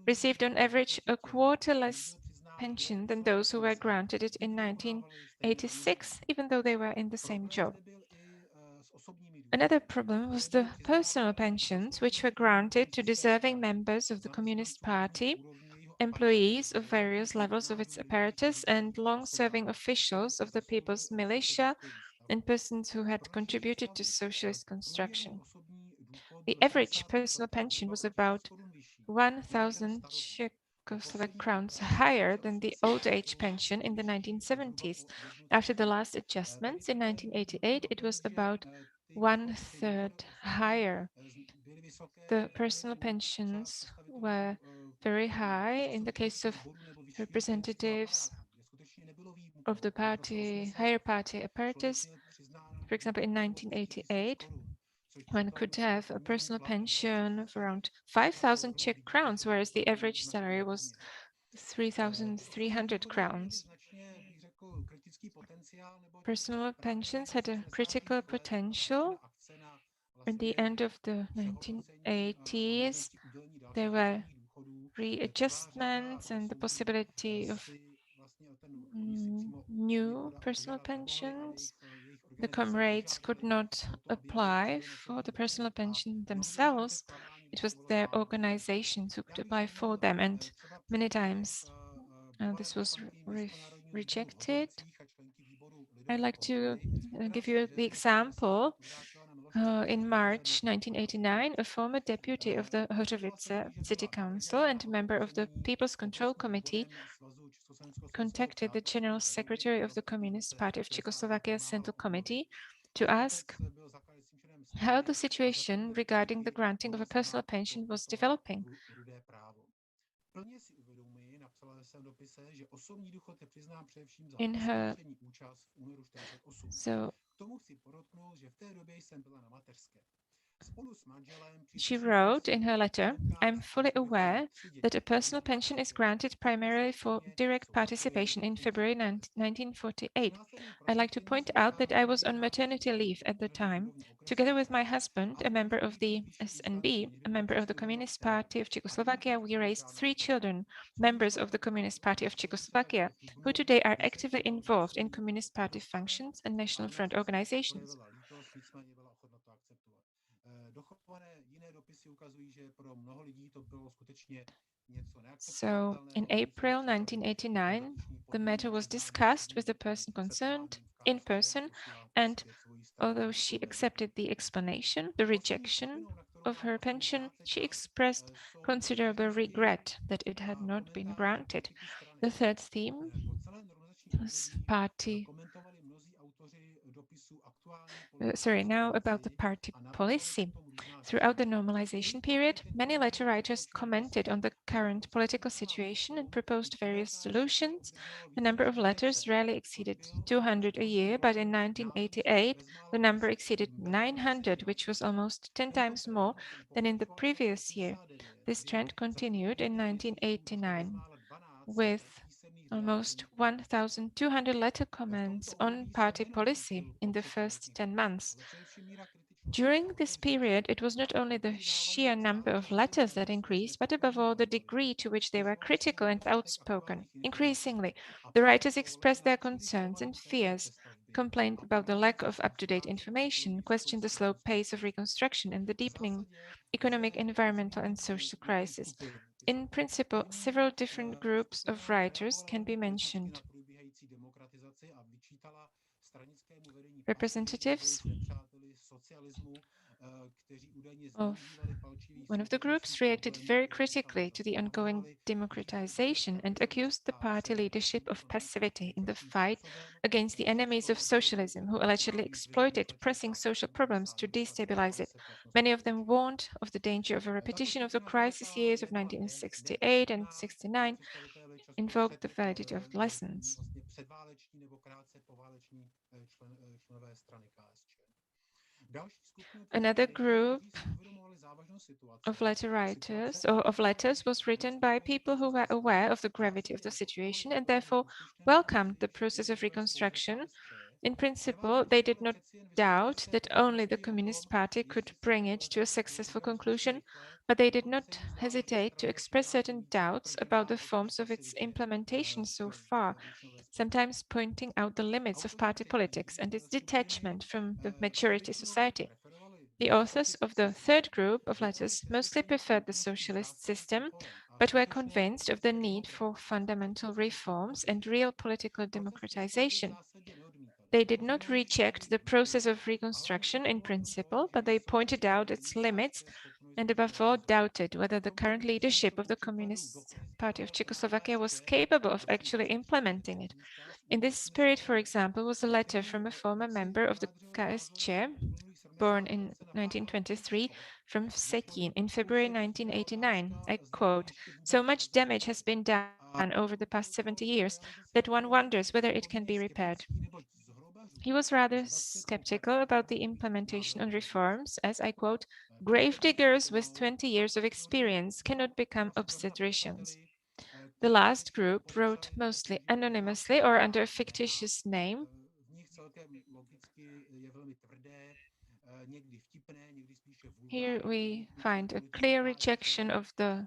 received on average a quarter less pension than those who were granted it in 1986, even though they were in the same job. Another problem was the personal pensions, which were granted to deserving members of the Communist Party, employees of various levels of its apparatus, and long-serving officials of the People's Militia and persons who had contributed to socialist construction. The average personal pension was about 1,000 Czechoslovak crowns higher than the old age pension in the 1970s. After the last adjustments in 1988, it was about 1/3 higher. The personal pensions were very high in the case of representatives of the party, higher party apparatus. For example, in 1988, one could have a personal pension of around 5,000 Czech crowns, whereas the average salary was 3,300 crowns. Personal pensions had a critical potential. At the end of the 1980s, there were readjustments and the possibility of new personal pensions. The comrades could not apply for the personal pension themselves. It was their organizations who could apply for them, and many times this was rejected. I'd like to give you the example. In March 1989, a former deputy of the Hořovice City Council and a member of the People's Control Committee contacted the General Secretary of the Communist Party of Czechoslovakia's Central Committee to ask how the situation regarding the granting of a personal pension was developing. In her, so She wrote in her letter, "I'm fully aware that a personal pension is granted primarily for direct participation in February 1948. I'd like to point out that I was on maternity leave at the time. Together with my husband, a member of the SNB, a member of the Communist Party of Czechoslovakia, we raised 3 children, members of the Communist Party of Czechoslovakia, who today are actively involved in Communist Party functions and National Front organizations." So in April 1989, the matter was discussed with the person concerned in person, and although she accepted the explanation, the rejection of her pension, she expressed considerable regret that it had not been granted. The third theme was party. Now about the party policy. Throughout the normalization period, many letter writers commented on the current political situation and proposed various solutions. The number of letters rarely exceeded 200 a year, but in 1988, the number exceeded 900, which was almost 10 times more than in the previous year. This trend continued in 1989 with almost 1,200 letter comments on party policy in the first 10 months. During this period, it was not only the sheer number of letters that increased, but above all the degree to which they were critical and outspoken. Increasingly, the writers expressed their concerns and fears, complained about the lack of up-to-date information, questioned the slow pace of reconstruction and the deepening economic, environmental, and social crisis. In principle, several different groups of writers can be mentioned. Representatives of one of the groups reacted very critically to the ongoing democratization and accused the party leadership of passivity in the fight against the enemies of socialism, who allegedly exploited pressing social problems to destabilize it. Many of them warned of the danger of a repetition of the crisis years of 1968 and 69, invoked the validity of lessons. Another group of letter writers or of letters was written by people who were aware of the gravity of the situation and therefore welcomed the process of reconstruction. In principle, they did not doubt that only the Communist Party could bring it to a successful conclusion, but they did not hesitate to express certain doubts about the forms of its implementation so far, sometimes pointing out the limits of party politics and its detachment from the majority society. The authors of the third group of letters mostly preferred the socialist system, but were convinced of the need for fundamental reforms and real political democratization. They did not reject the process of reconstruction in principle, but they pointed out its limits and above all doubted whether the current leadership of the Communist Party of Czechoslovakia was capable of actually implementing it. In this spirit, for example, was a letter from a former member of the KSČ, born in 1923, from Vsetín in February 1989. I quote, "So much damage has been done over the past 70 years that one wonders whether it can be repaired." He was rather skeptical about the implementation of reforms, as I quote, "Gravediggers with 20 years of experience cannot become obstetricians." The last group wrote mostly anonymously or under a fictitious name. Here we find a clear rejection of the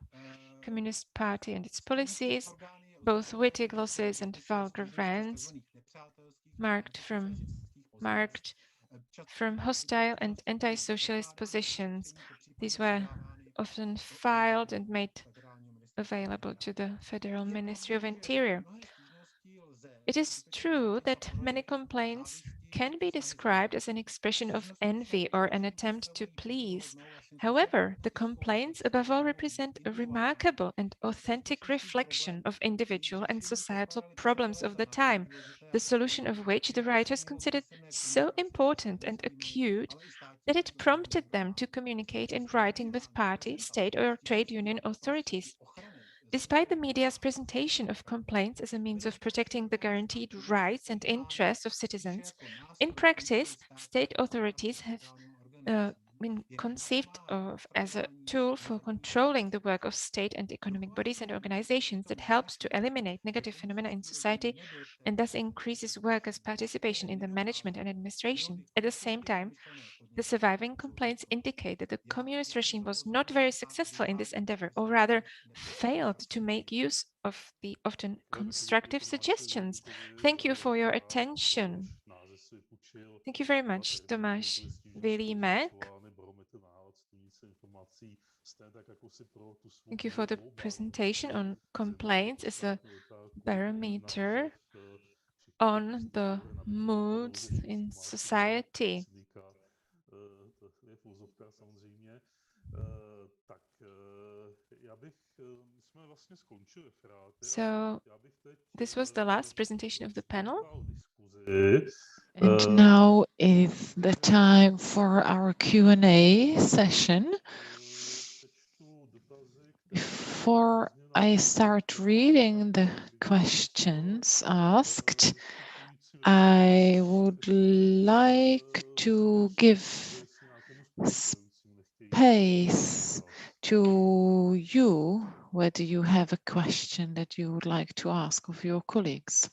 Communist Party and its policies, both witty glosses and vulgar rants, marked from hostile and anti-socialist positions. These were often filed and made available to the Federal Ministry of Interior. It is true that many complaints can be described as an expression of envy or an attempt to please. However, the complaints above all represent a remarkable and authentic reflection of individual and societal problems of the time, the solution of which the writers considered so important and acute that it prompted them to communicate in writing with party, state, or trade union authorities. Despite the media's presentation of complaints as a means of protecting the guaranteed rights and interests of citizens, in practice, state authorities have been conceived of as a tool for controlling the work of state and economic bodies and organizations that helps to eliminate negative phenomena in society and thus increases workers' participation in the management and administration. At the same time, the surviving complaints indicate that the communist regime was not very successful in this endeavor, or rather failed to make use of the often constructive suggestions. Thank you for your attention. Thank you very much, Tomáš. Vilímek. Thank you for the presentation on complaints as a barometer on the moods in society. So this was the last presentation of the panel. And now is the time for our Q&A session. Before I start reading the questions asked, I would like to give space to you, whether you have a question that you would like to ask of your colleagues.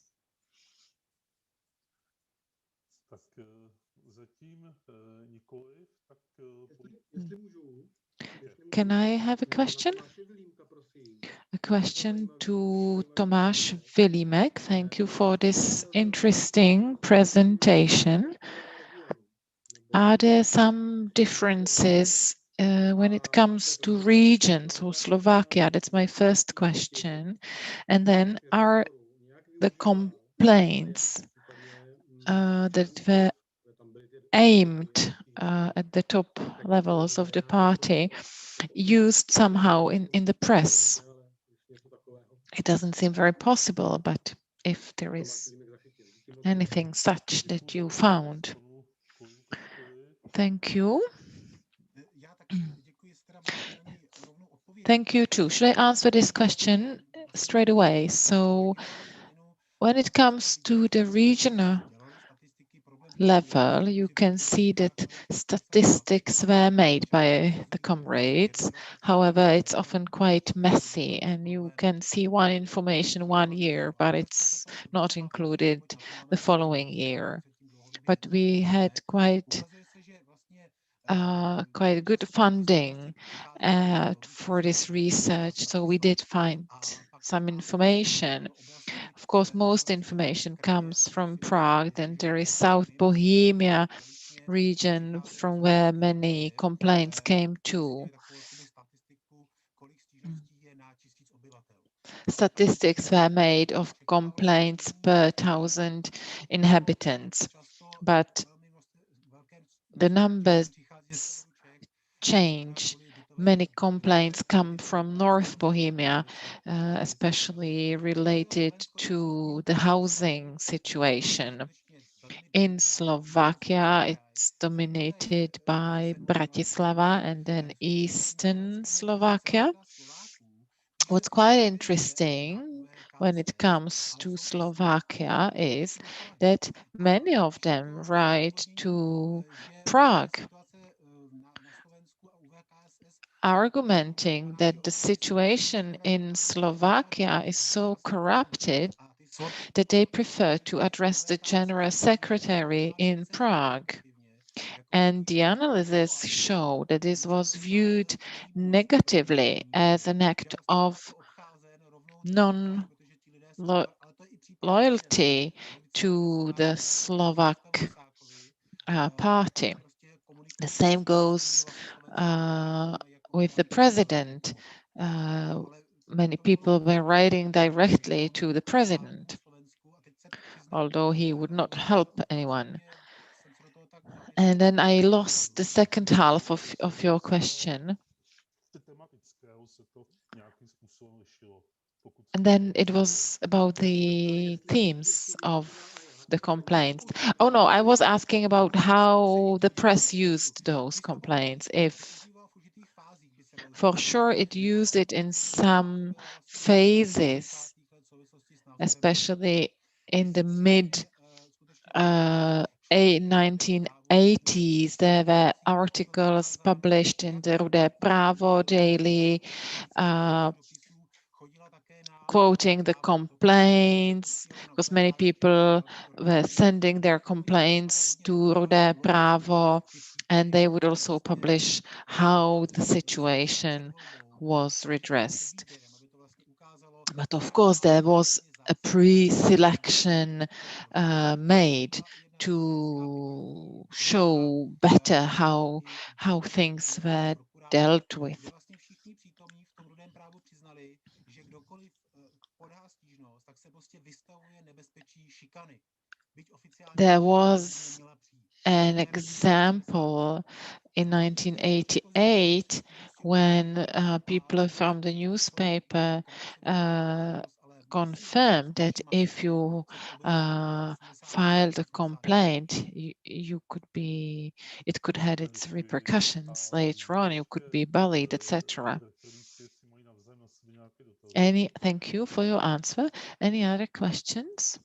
Can I have a question? A question to Tomáš Vilímek. Thank you for this interesting presentation. Are there some differences when it comes to regions or Slovakia? That's my first question. And then are the complaints that were aimed at the top levels of the party used somehow in the press? It doesn't seem very possible, but if there is anything such that you found. Thank you. Thank you too. Should I answer this question straight away? So when it comes to the regional level, you can see that statistics were made by the comrades. However, it's often quite messy and you can see one information 1 year, but it's not included the following year. But we had quite good funding for this research, so we did find some information. Of course, most information comes from Prague. Then there is South Bohemia region from where many complaints came to. Statistics were made of complaints per 1,000 inhabitants, but the numbers change. Many complaints come from North Bohemia, especially related to the housing situation. In Slovakia, it's dominated by Bratislava and then Eastern Slovakia. What's quite interesting when it comes to Slovakia is that many of them write to Prague, argumenting that the situation in Slovakia is so corrupted that they prefer to address the General Secretary in Prague. And the analysis show that this was viewed negatively as an act of non-loyalty to the Slovak party. The same goes with the president. Many people were writing directly to the president, although he would not help anyone. And then I lost the second half of your question. And then it was about the themes of the complaints. Oh no, I was asking about how the press used those complaints. If for sure it used it in some phases, especially in the mid 1980s, there were articles published in the Rudé Právo daily, quoting the complaints, because many people were sending their complaints to Rudé Právo, and they would also publish how the situation was redressed. But of course, there was a pre-selection made to show better how things were dealt with. There was an example in 1988 when people from the newspaper confirmed that if you filed a complaint, it could have its repercussions later on. You could be bullied, etc. Thank you for your answer. Any other questions?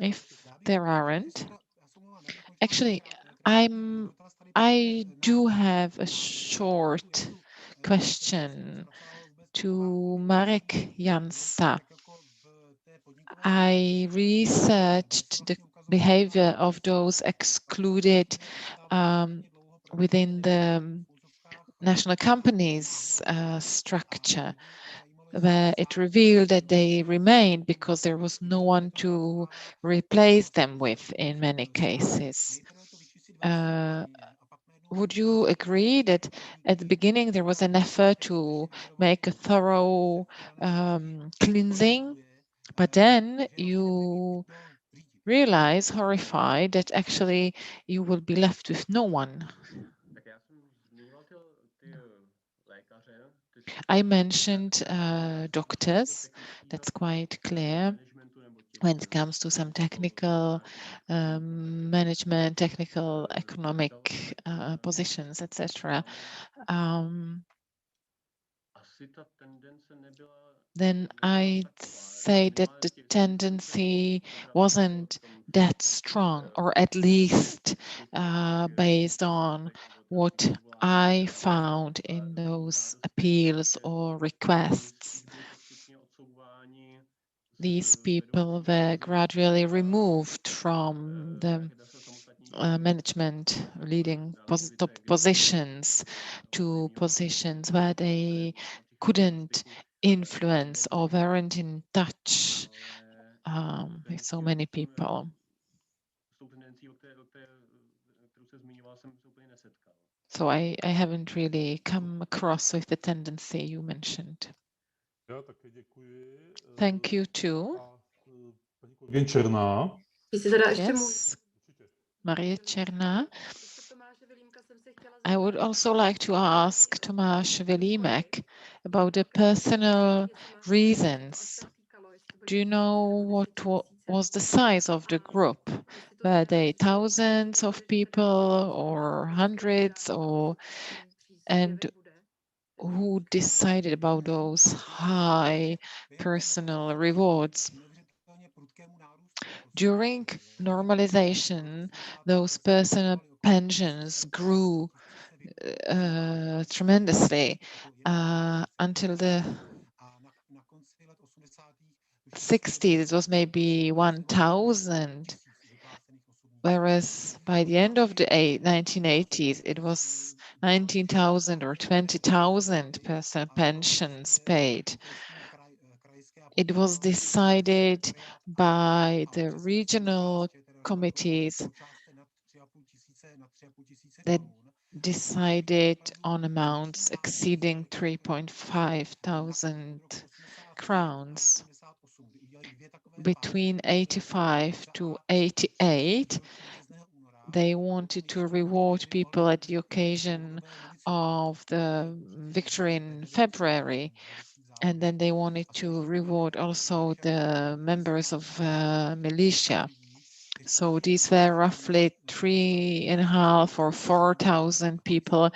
If there aren't, actually, I do have a short question to Marek Jansa. I researched the behavior of those excluded within the national companies structure, where it revealed that they remained because there was no one to replace them with in many cases. Would you agree that at the beginning there was an effort to make a thorough cleansing, but then you realize, horrified, that actually you will be left with no one? I mentioned doctors. That's quite clear when it comes to some technical management, technical economic positions, etc. Then I'd say that the tendency wasn't that strong, or at least based on what I found in those appeals or requests. These people were gradually removed from the management leading top positions to positions where they couldn't influence or weren't in touch with so many people. So I haven't really come across with the tendency you mentioned. Thank you too. Černá. Yes, Marie Černá. I would also like to ask Tomáš Vilímek about the personal reasons. Do you know what was the size of the group? Were they thousands of people or hundreds, and who decided about those high personal rewards? During normalization, those personal pensions grew tremendously until the 60s. It was maybe 1,000, whereas by the end of the 1980s, it was 19,000 or 20,000 personal pensions paid. It was decided by the regional committees that decided on amounts exceeding 3,500 crowns. Between 85 to 88, they wanted to reward people at the occasion of the victory in February. And then they wanted to reward also the members of militia. So these were roughly 3,500 or 4,000 people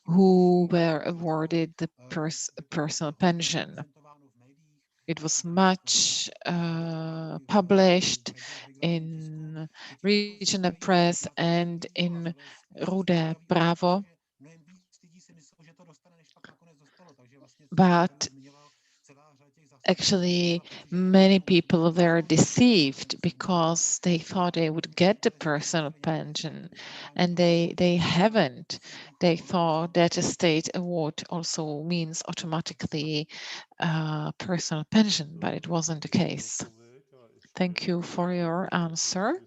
who were awarded the personal pension. It was much published in regional press and in Rudé Právo. But actually, many people were deceived because they thought they would get the personal pension, and they haven't. They thought that a state award also means automatically personal pension, but it wasn't the case. Thank you for your answer.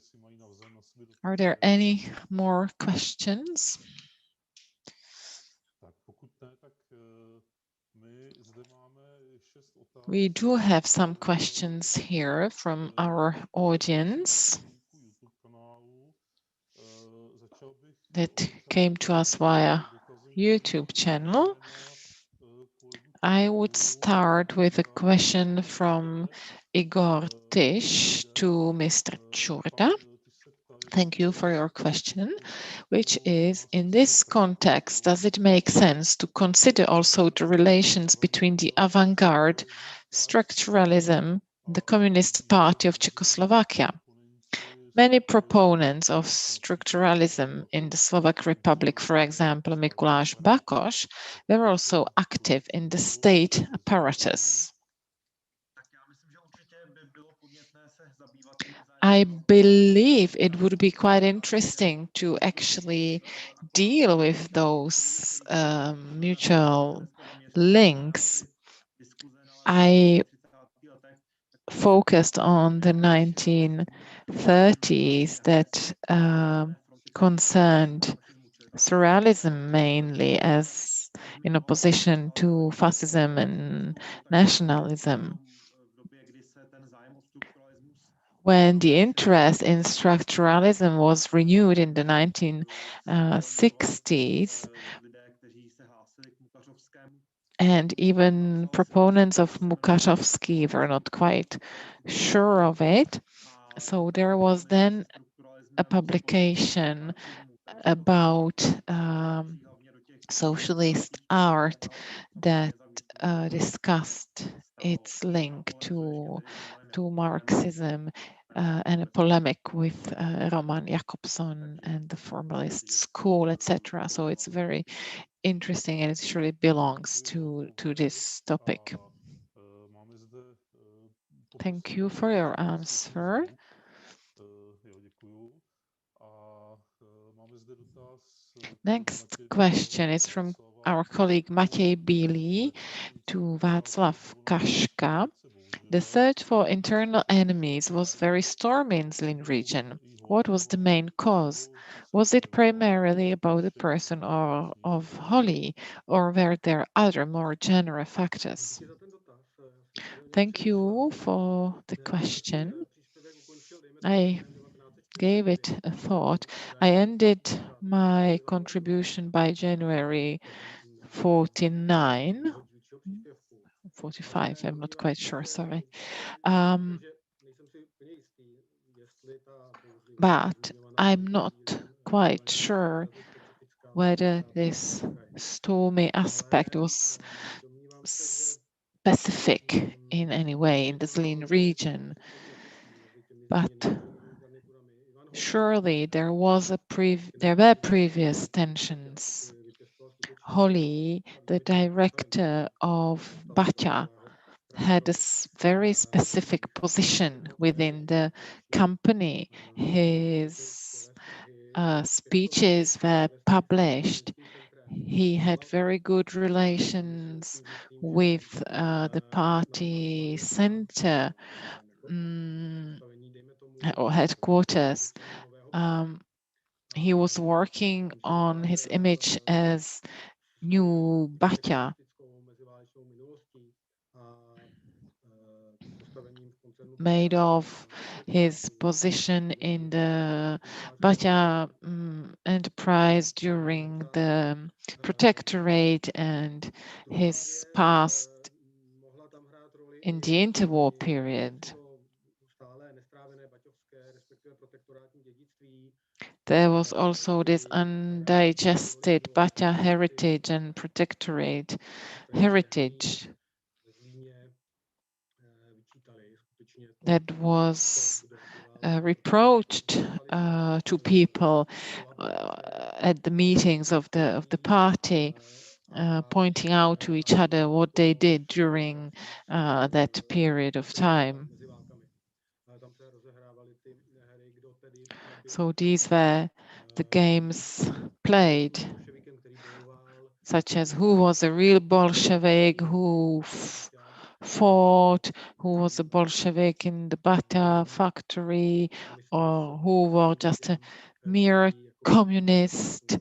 Are there any more questions? We do have some questions here from our audience that came to us via YouTube channel. I would start with a question from Igor Tish to Mr. Čurda. Thank you for your question, which is, in this context, does it make sense to consider also the relations between the avant-garde, structuralism, the Communist Party of Czechoslovakia? Many proponents of structuralism in the Slovak Republic, for example, Mikuláš Bakos, were also active in the state apparatus. I believe it would be quite interesting to actually deal with those mutual links. I focused on the 1930s that concerned surrealism mainly, as in opposition to fascism and nationalism. When the interest in structuralism was renewed in the 1960s, and even proponents of Mukařovský were not quite sure of it. So there was then a publication about socialist art that discussed its link to Marxism and a polemic with Roman Jakobson and the formalist school, etc. So it's very interesting, and it surely belongs to this topic. Thank you for your answer. Next question is from our colleague Matěj Bílý to Václav Kaška. The search for internal enemies was very stormy in Zlín region. What was the main cause? Was it primarily about the person of Holly, or were there other more general factors? Thank you for the question. I gave it a thought. I ended my contribution by January 45, I'm not quite sure, sorry. But I'm not quite sure whether this stormy aspect was specific in any way in the Zlín region. But surely there were previous tensions. Holly, the director of Bata, had a very specific position within the company. His speeches were published. He had very good relations with the party center or headquarters. He was working on his image as new Bata. Made of his position in the Bata enterprise during the protectorate and his past in the interwar period. There was also this undigested Bata heritage and protectorate heritage. that was reproached to people at the meetings of the party, pointing out to each other what they did during that period of time. So these were the games played, such as who was a real Bolshevik, who fought, who was a Bolshevik in the Bata factory, or who were just a mere communist,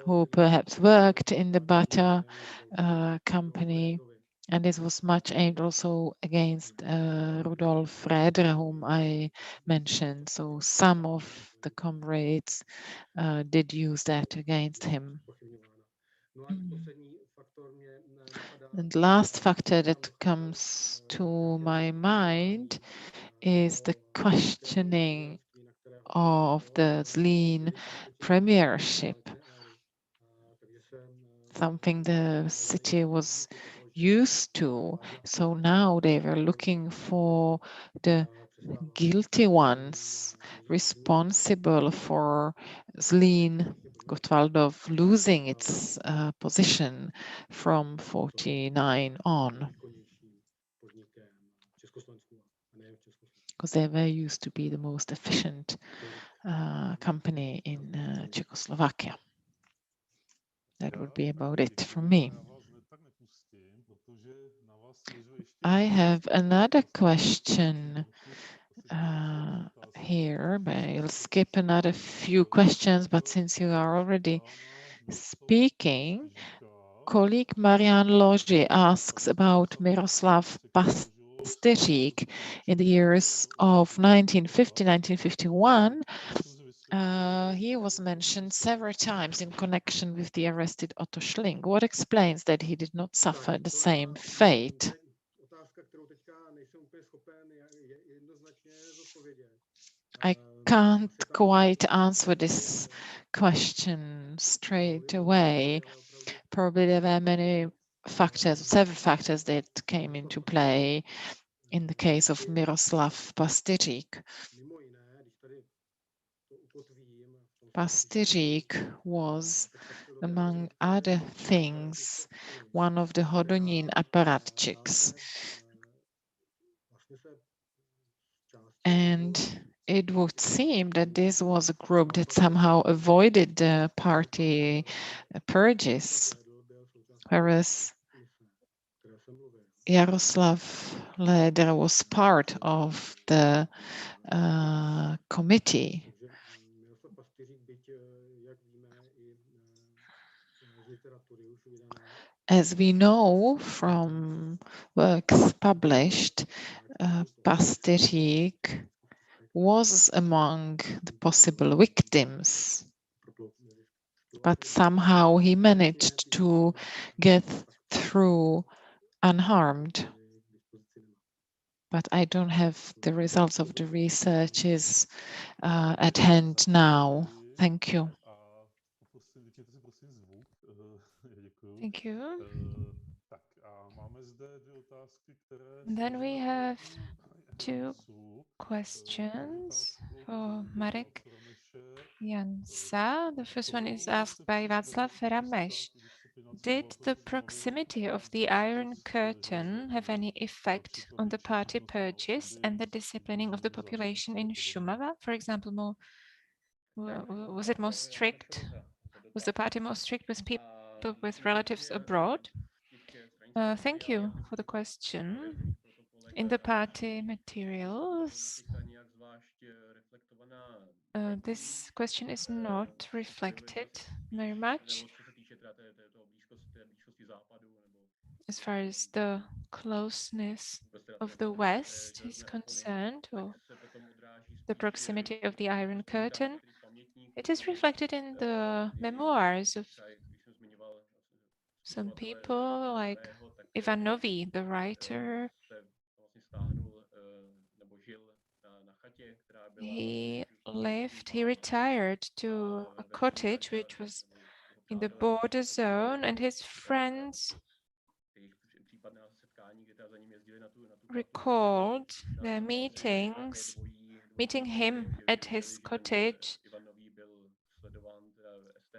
who perhaps worked in the Bata company. And this was much aimed also against Rudolf Raeder, whom I mentioned. So some of the comrades did use that against him. And the last factor that comes to my mind is the questioning of the Zlín premiership, something the city was used to. So now they were looking for the guilty ones responsible for Zlín Gottwaldov losing its position from 49 on, because they were used to be the most efficient company in Czechoslovakia. That would be about it from me. I have another question here, but I'll skip another few questions, but since you are already speaking, colleague Marian Logi asks about Miroslav Pasteřík in the years of 1950-1951. He was mentioned several times in connection with the arrested Otto Schling. What explains that he did not suffer the same fate? I can't quite answer this question straight away. Probably there were many factors, several factors that came into play in the case of Miroslav Pasteřík. Pasteřík was, among other things, one of the Hodonín apparatchiks. And it would seem that this was a group that somehow avoided the party purges, whereas Jaroslav Leder was part of the committee. As we know from works published, Pasteřík was among the possible victims, but somehow he managed to get through unharmed. But I don't have the results of the researches at hand now. Thank you. Thank you. And then we have two questions for Marek Jansa. The first one is asked by Václav Ramesh. Did the proximity of the Iron Curtain have any effect on the party purges and the disciplining of the population in Šumava? For example, was it more strict? Was the party more strict with people with relatives abroad? Thank you for the question. In the party materials, this question is not reflected very much as far as the closeness of the West is concerned, or the proximity of the Iron Curtain. It is reflected in the memoirs of some people like Ivan Nový, the writer. He retired to a cottage which was in the border zone, and his friends recalled their meetings, meeting him at his cottage.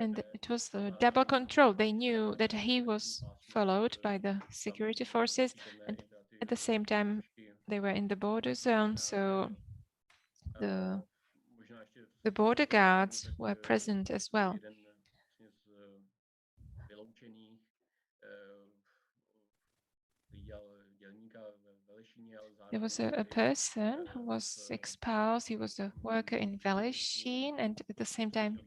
And it was the double control. They knew that he was followed by the security forces, and at the same time they were in the border zone, so the border guards were present as well. There was a person who was expelled. He was a worker in Velešín, and at the same time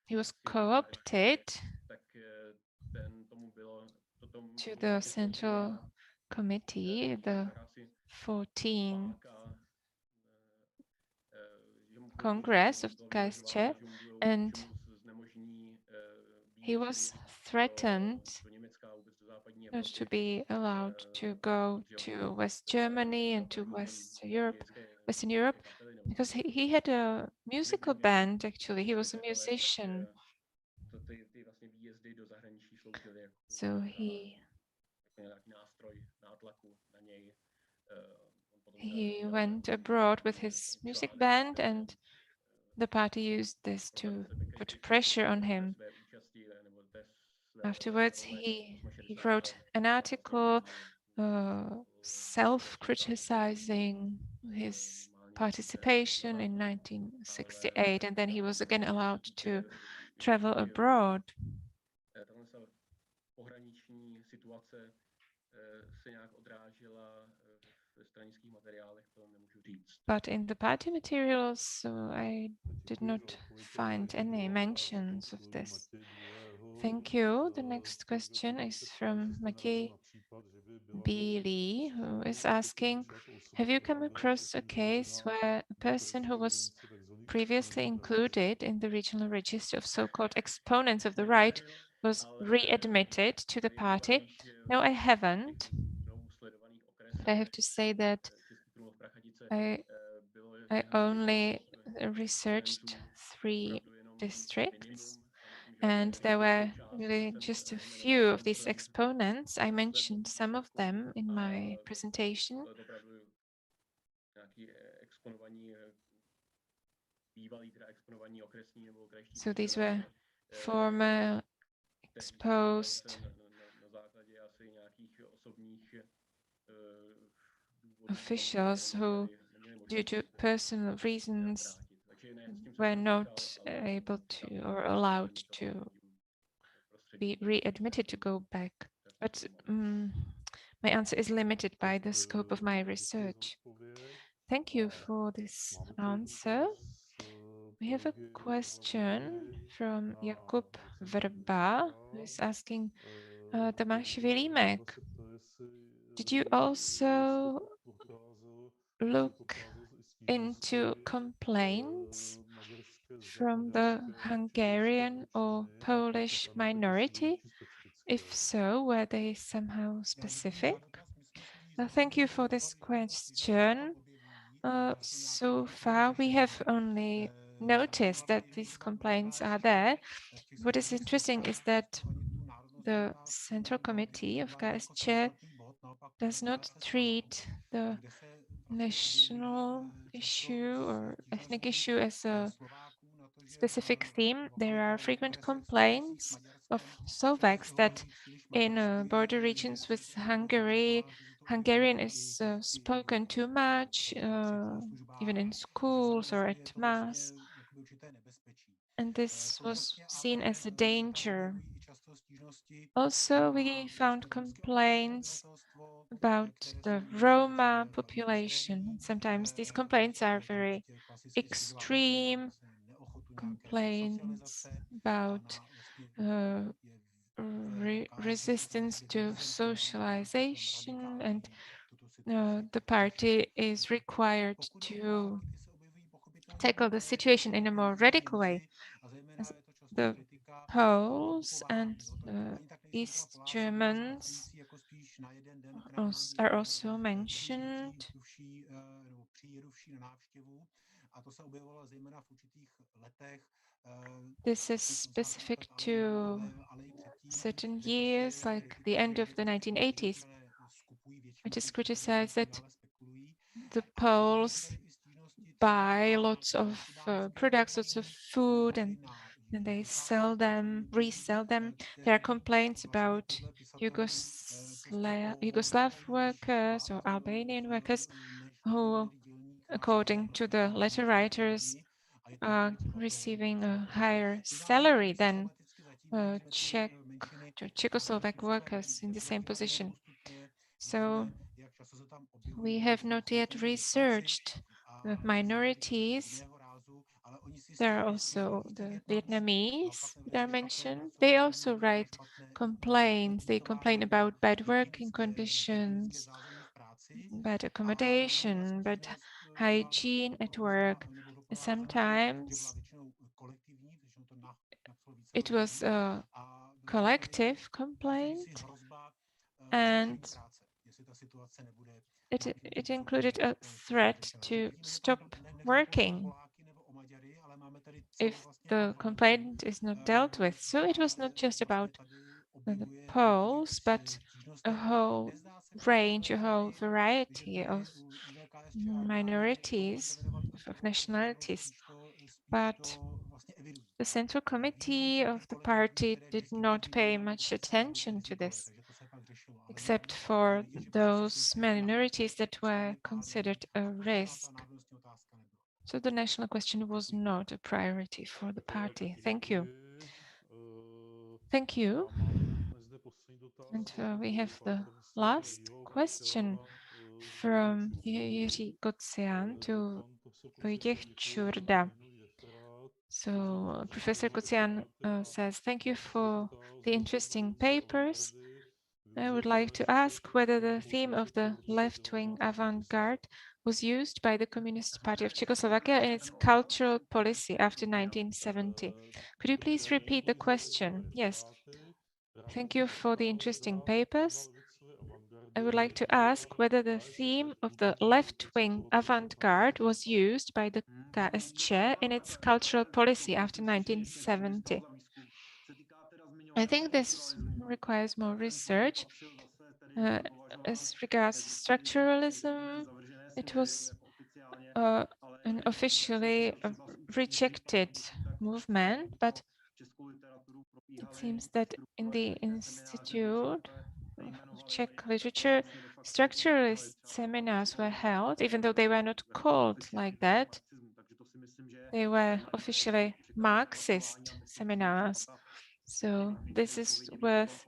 he was co-opted to the Central Committee, the 14th Congress of KSČ, and he was threatened not to be allowed to go to West Germany and to Western Europe, because he had a musical band. Actually, he was a musician. So he went abroad with his music band, and the party used this to put pressure on him. Afterwards, he wrote an article self-criticizing his participation in 1968, and then he was again allowed to travel abroad. But in the party materials, I did not find any mentions of this. Thank you. The next question is from Matěj Bílý, who is asking, have you come across a case where a person who was previously included in the regional register of so-called exponents of the right was readmitted to the party? No, I haven't. But I have to say that I only researched 3 districts, and there were really just a few of these exponents. I mentioned some of them in my presentation. So these were former exposed officials who, due to personal reasons, were not able to or allowed to be readmitted to go back. But my answer is limited by the scope of my research. Thank you for this answer. We have a question from Jakub Vrba, who is asking, Tomáš Vilímek, did you also look into complaints from the Hungarian or Polish minority? If so, were they somehow specific? Thank you for this question. So far, we have only noticed that these complaints are there. What is interesting is that the Central Committee of KSČ does not treat the national issue or ethnic issue as a specific theme. There are frequent complaints of Slovaks that in border regions with Hungary, Hungarian is spoken too much, even in schools or at mass. And this was seen as a danger. Also, we found complaints about the Roma population. Sometimes these complaints are very extreme, complaints about resistance to socialization, and the party is required to tackle the situation in a more radical way. The Poles and East Germans are also mentioned. This is specific to certain years, like the end of the 1980s. It is criticized that the Poles buy lots of products, lots of food, and then they sell them, resell them. There are complaints about Yugoslav workers or Albanian workers who, according to the letter writers, are receiving a higher salary than Czech or Czechoslovak workers in the same position. So we have not yet researched the minorities. There are also the Vietnamese that are mentioned. They also write complaints. They complain about bad working conditions, bad accommodation, bad hygiene at work. Sometimes it was a collective complaint, and it included a threat to stop working if the complaint is not dealt with. So it was not just about the Poles, but a whole range, a whole variety of minorities, of nationalities. But the Central Committee of the party did not pay much attention to this, except for those minorities that were considered a risk. So the national question was not a priority for the party. Thank you. Thank you. And we have the last question from Jiří Kocian to Vojtěch Čurda. So Professor Kocian says, thank you for the interesting papers. I would like to ask whether the theme of the left-wing avant-garde was used by the Communist Party of Czechoslovakia in its cultural policy after 1970. Could you please repeat the question? Yes. Thank you for the interesting papers. I would like to ask whether the theme of the left-wing avant-garde was used by the KSČ in its cultural policy after 1970. I think this requires more research. As regards structuralism, it was an officially rejected movement, but it seems that in the Institute of Czech Literature, structuralist seminars were held, even though they were not called like that. They were officially Marxist seminars. So this is worth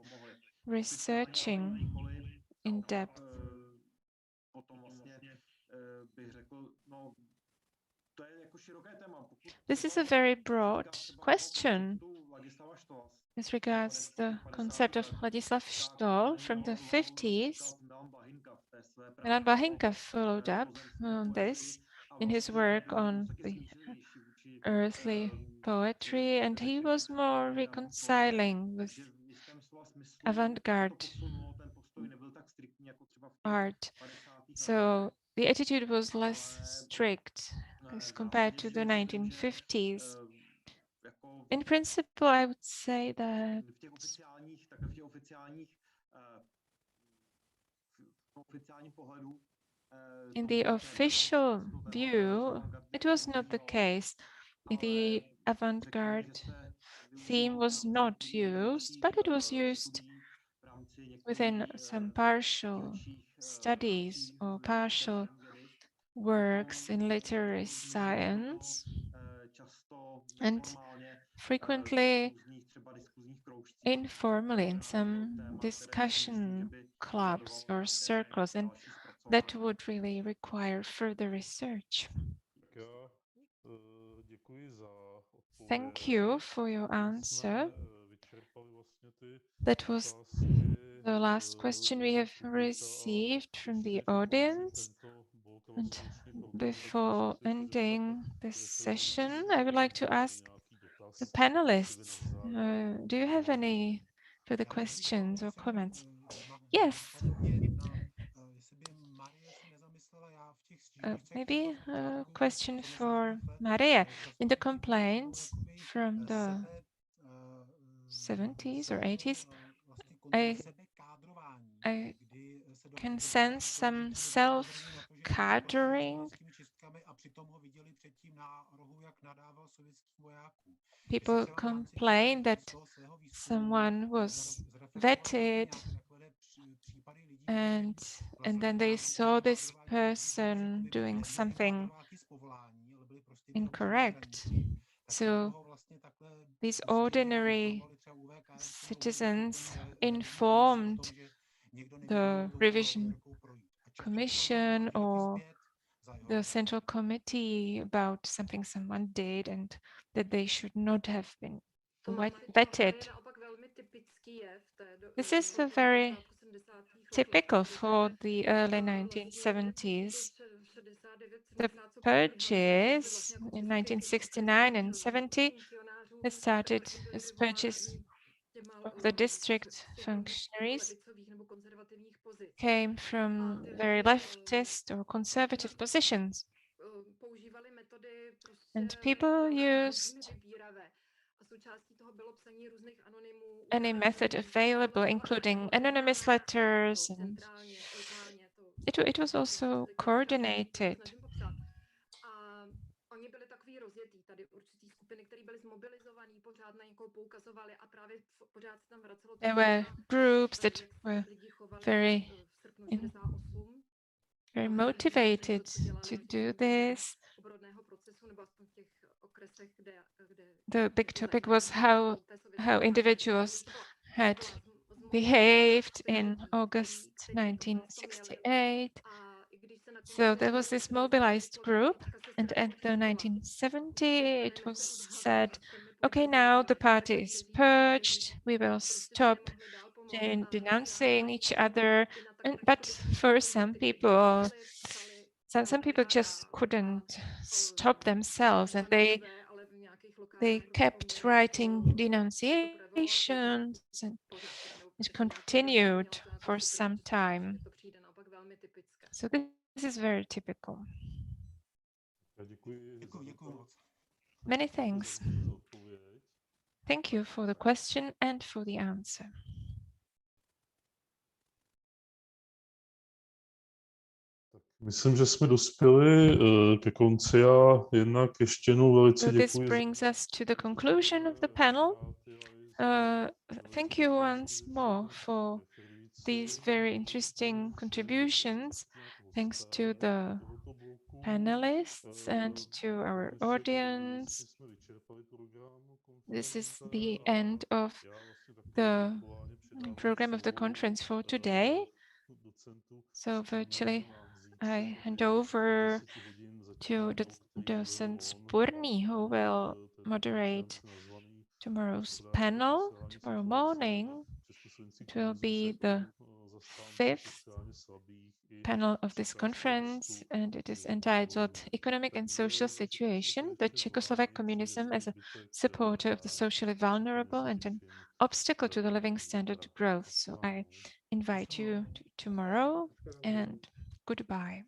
researching in depth. This is a very broad question as regards the concept of Ladislav Stoll from the 50s. Milan Bahinka followed up on this in his work on the earthly poetry, and he was more reconciling with avant-garde art. So the attitude was less strict as compared to the 1950s. In principle, I would say that in the official view, it was not the case. The avant-garde theme was not used, but it was used within some partial studies or partial works in literary science, and frequently informally in some discussion clubs or circles, and that would really require further research. Thank you for your answer. That was the last question we have received from the audience. And before ending this session, I would like to ask the panelists, do you have any further questions or comments? Yes. Maybe a question for Maria. In the complaints from the 70s or 80s, I can sense some self-catering. People complain that someone was vetted and then they saw this person doing something incorrect. So these ordinary citizens informed the revision commission or the central committee about something someone did and that they should not have been vetted. This is a very typical for the early 1970s. The purges in 1969 and 70, it started as purchase of the district functionaries, came from very leftist or conservative positions. And people used any method available, including anonymous letters, and it was also coordinated. Oni byli takový rozjetý, tady určitý skupiny, které byly zmobilizovaný, pořád na někoho poukazovali a právě pořád se tam vracelo. There were groups that were very motivated to do this. The big topic was how individuals had behaved in August 1968. So there was this mobilized group, and at the 1970 it was said, okay, now the party is purged, we will stop denouncing each other. But for some people just couldn't stop themselves, and they kept writing denunciations, and it continued for some time. So this is very typical. Many thanks. Thank you for the question and for the answer. Myslím, že jsme dospěli ke konci a jednak ještě jednou velice děkuji. So this brings us to the conclusion of the panel. Thank you once more for these very interesting contributions. Thanks to the panelists and to our audience. This is the end of the program of the conference for today. So virtually I hand over to the docent Spurný, who will moderate tomorrow's panel. Tomorrow morning, it will be the 5th panel of this conference, and it is entitled Economic and Social Situation, the Czechoslovak Communism as a Supporter of the Socially Vulnerable and an Obstacle to the Living Standard Growth. So I invite you to tomorrow, and goodbye.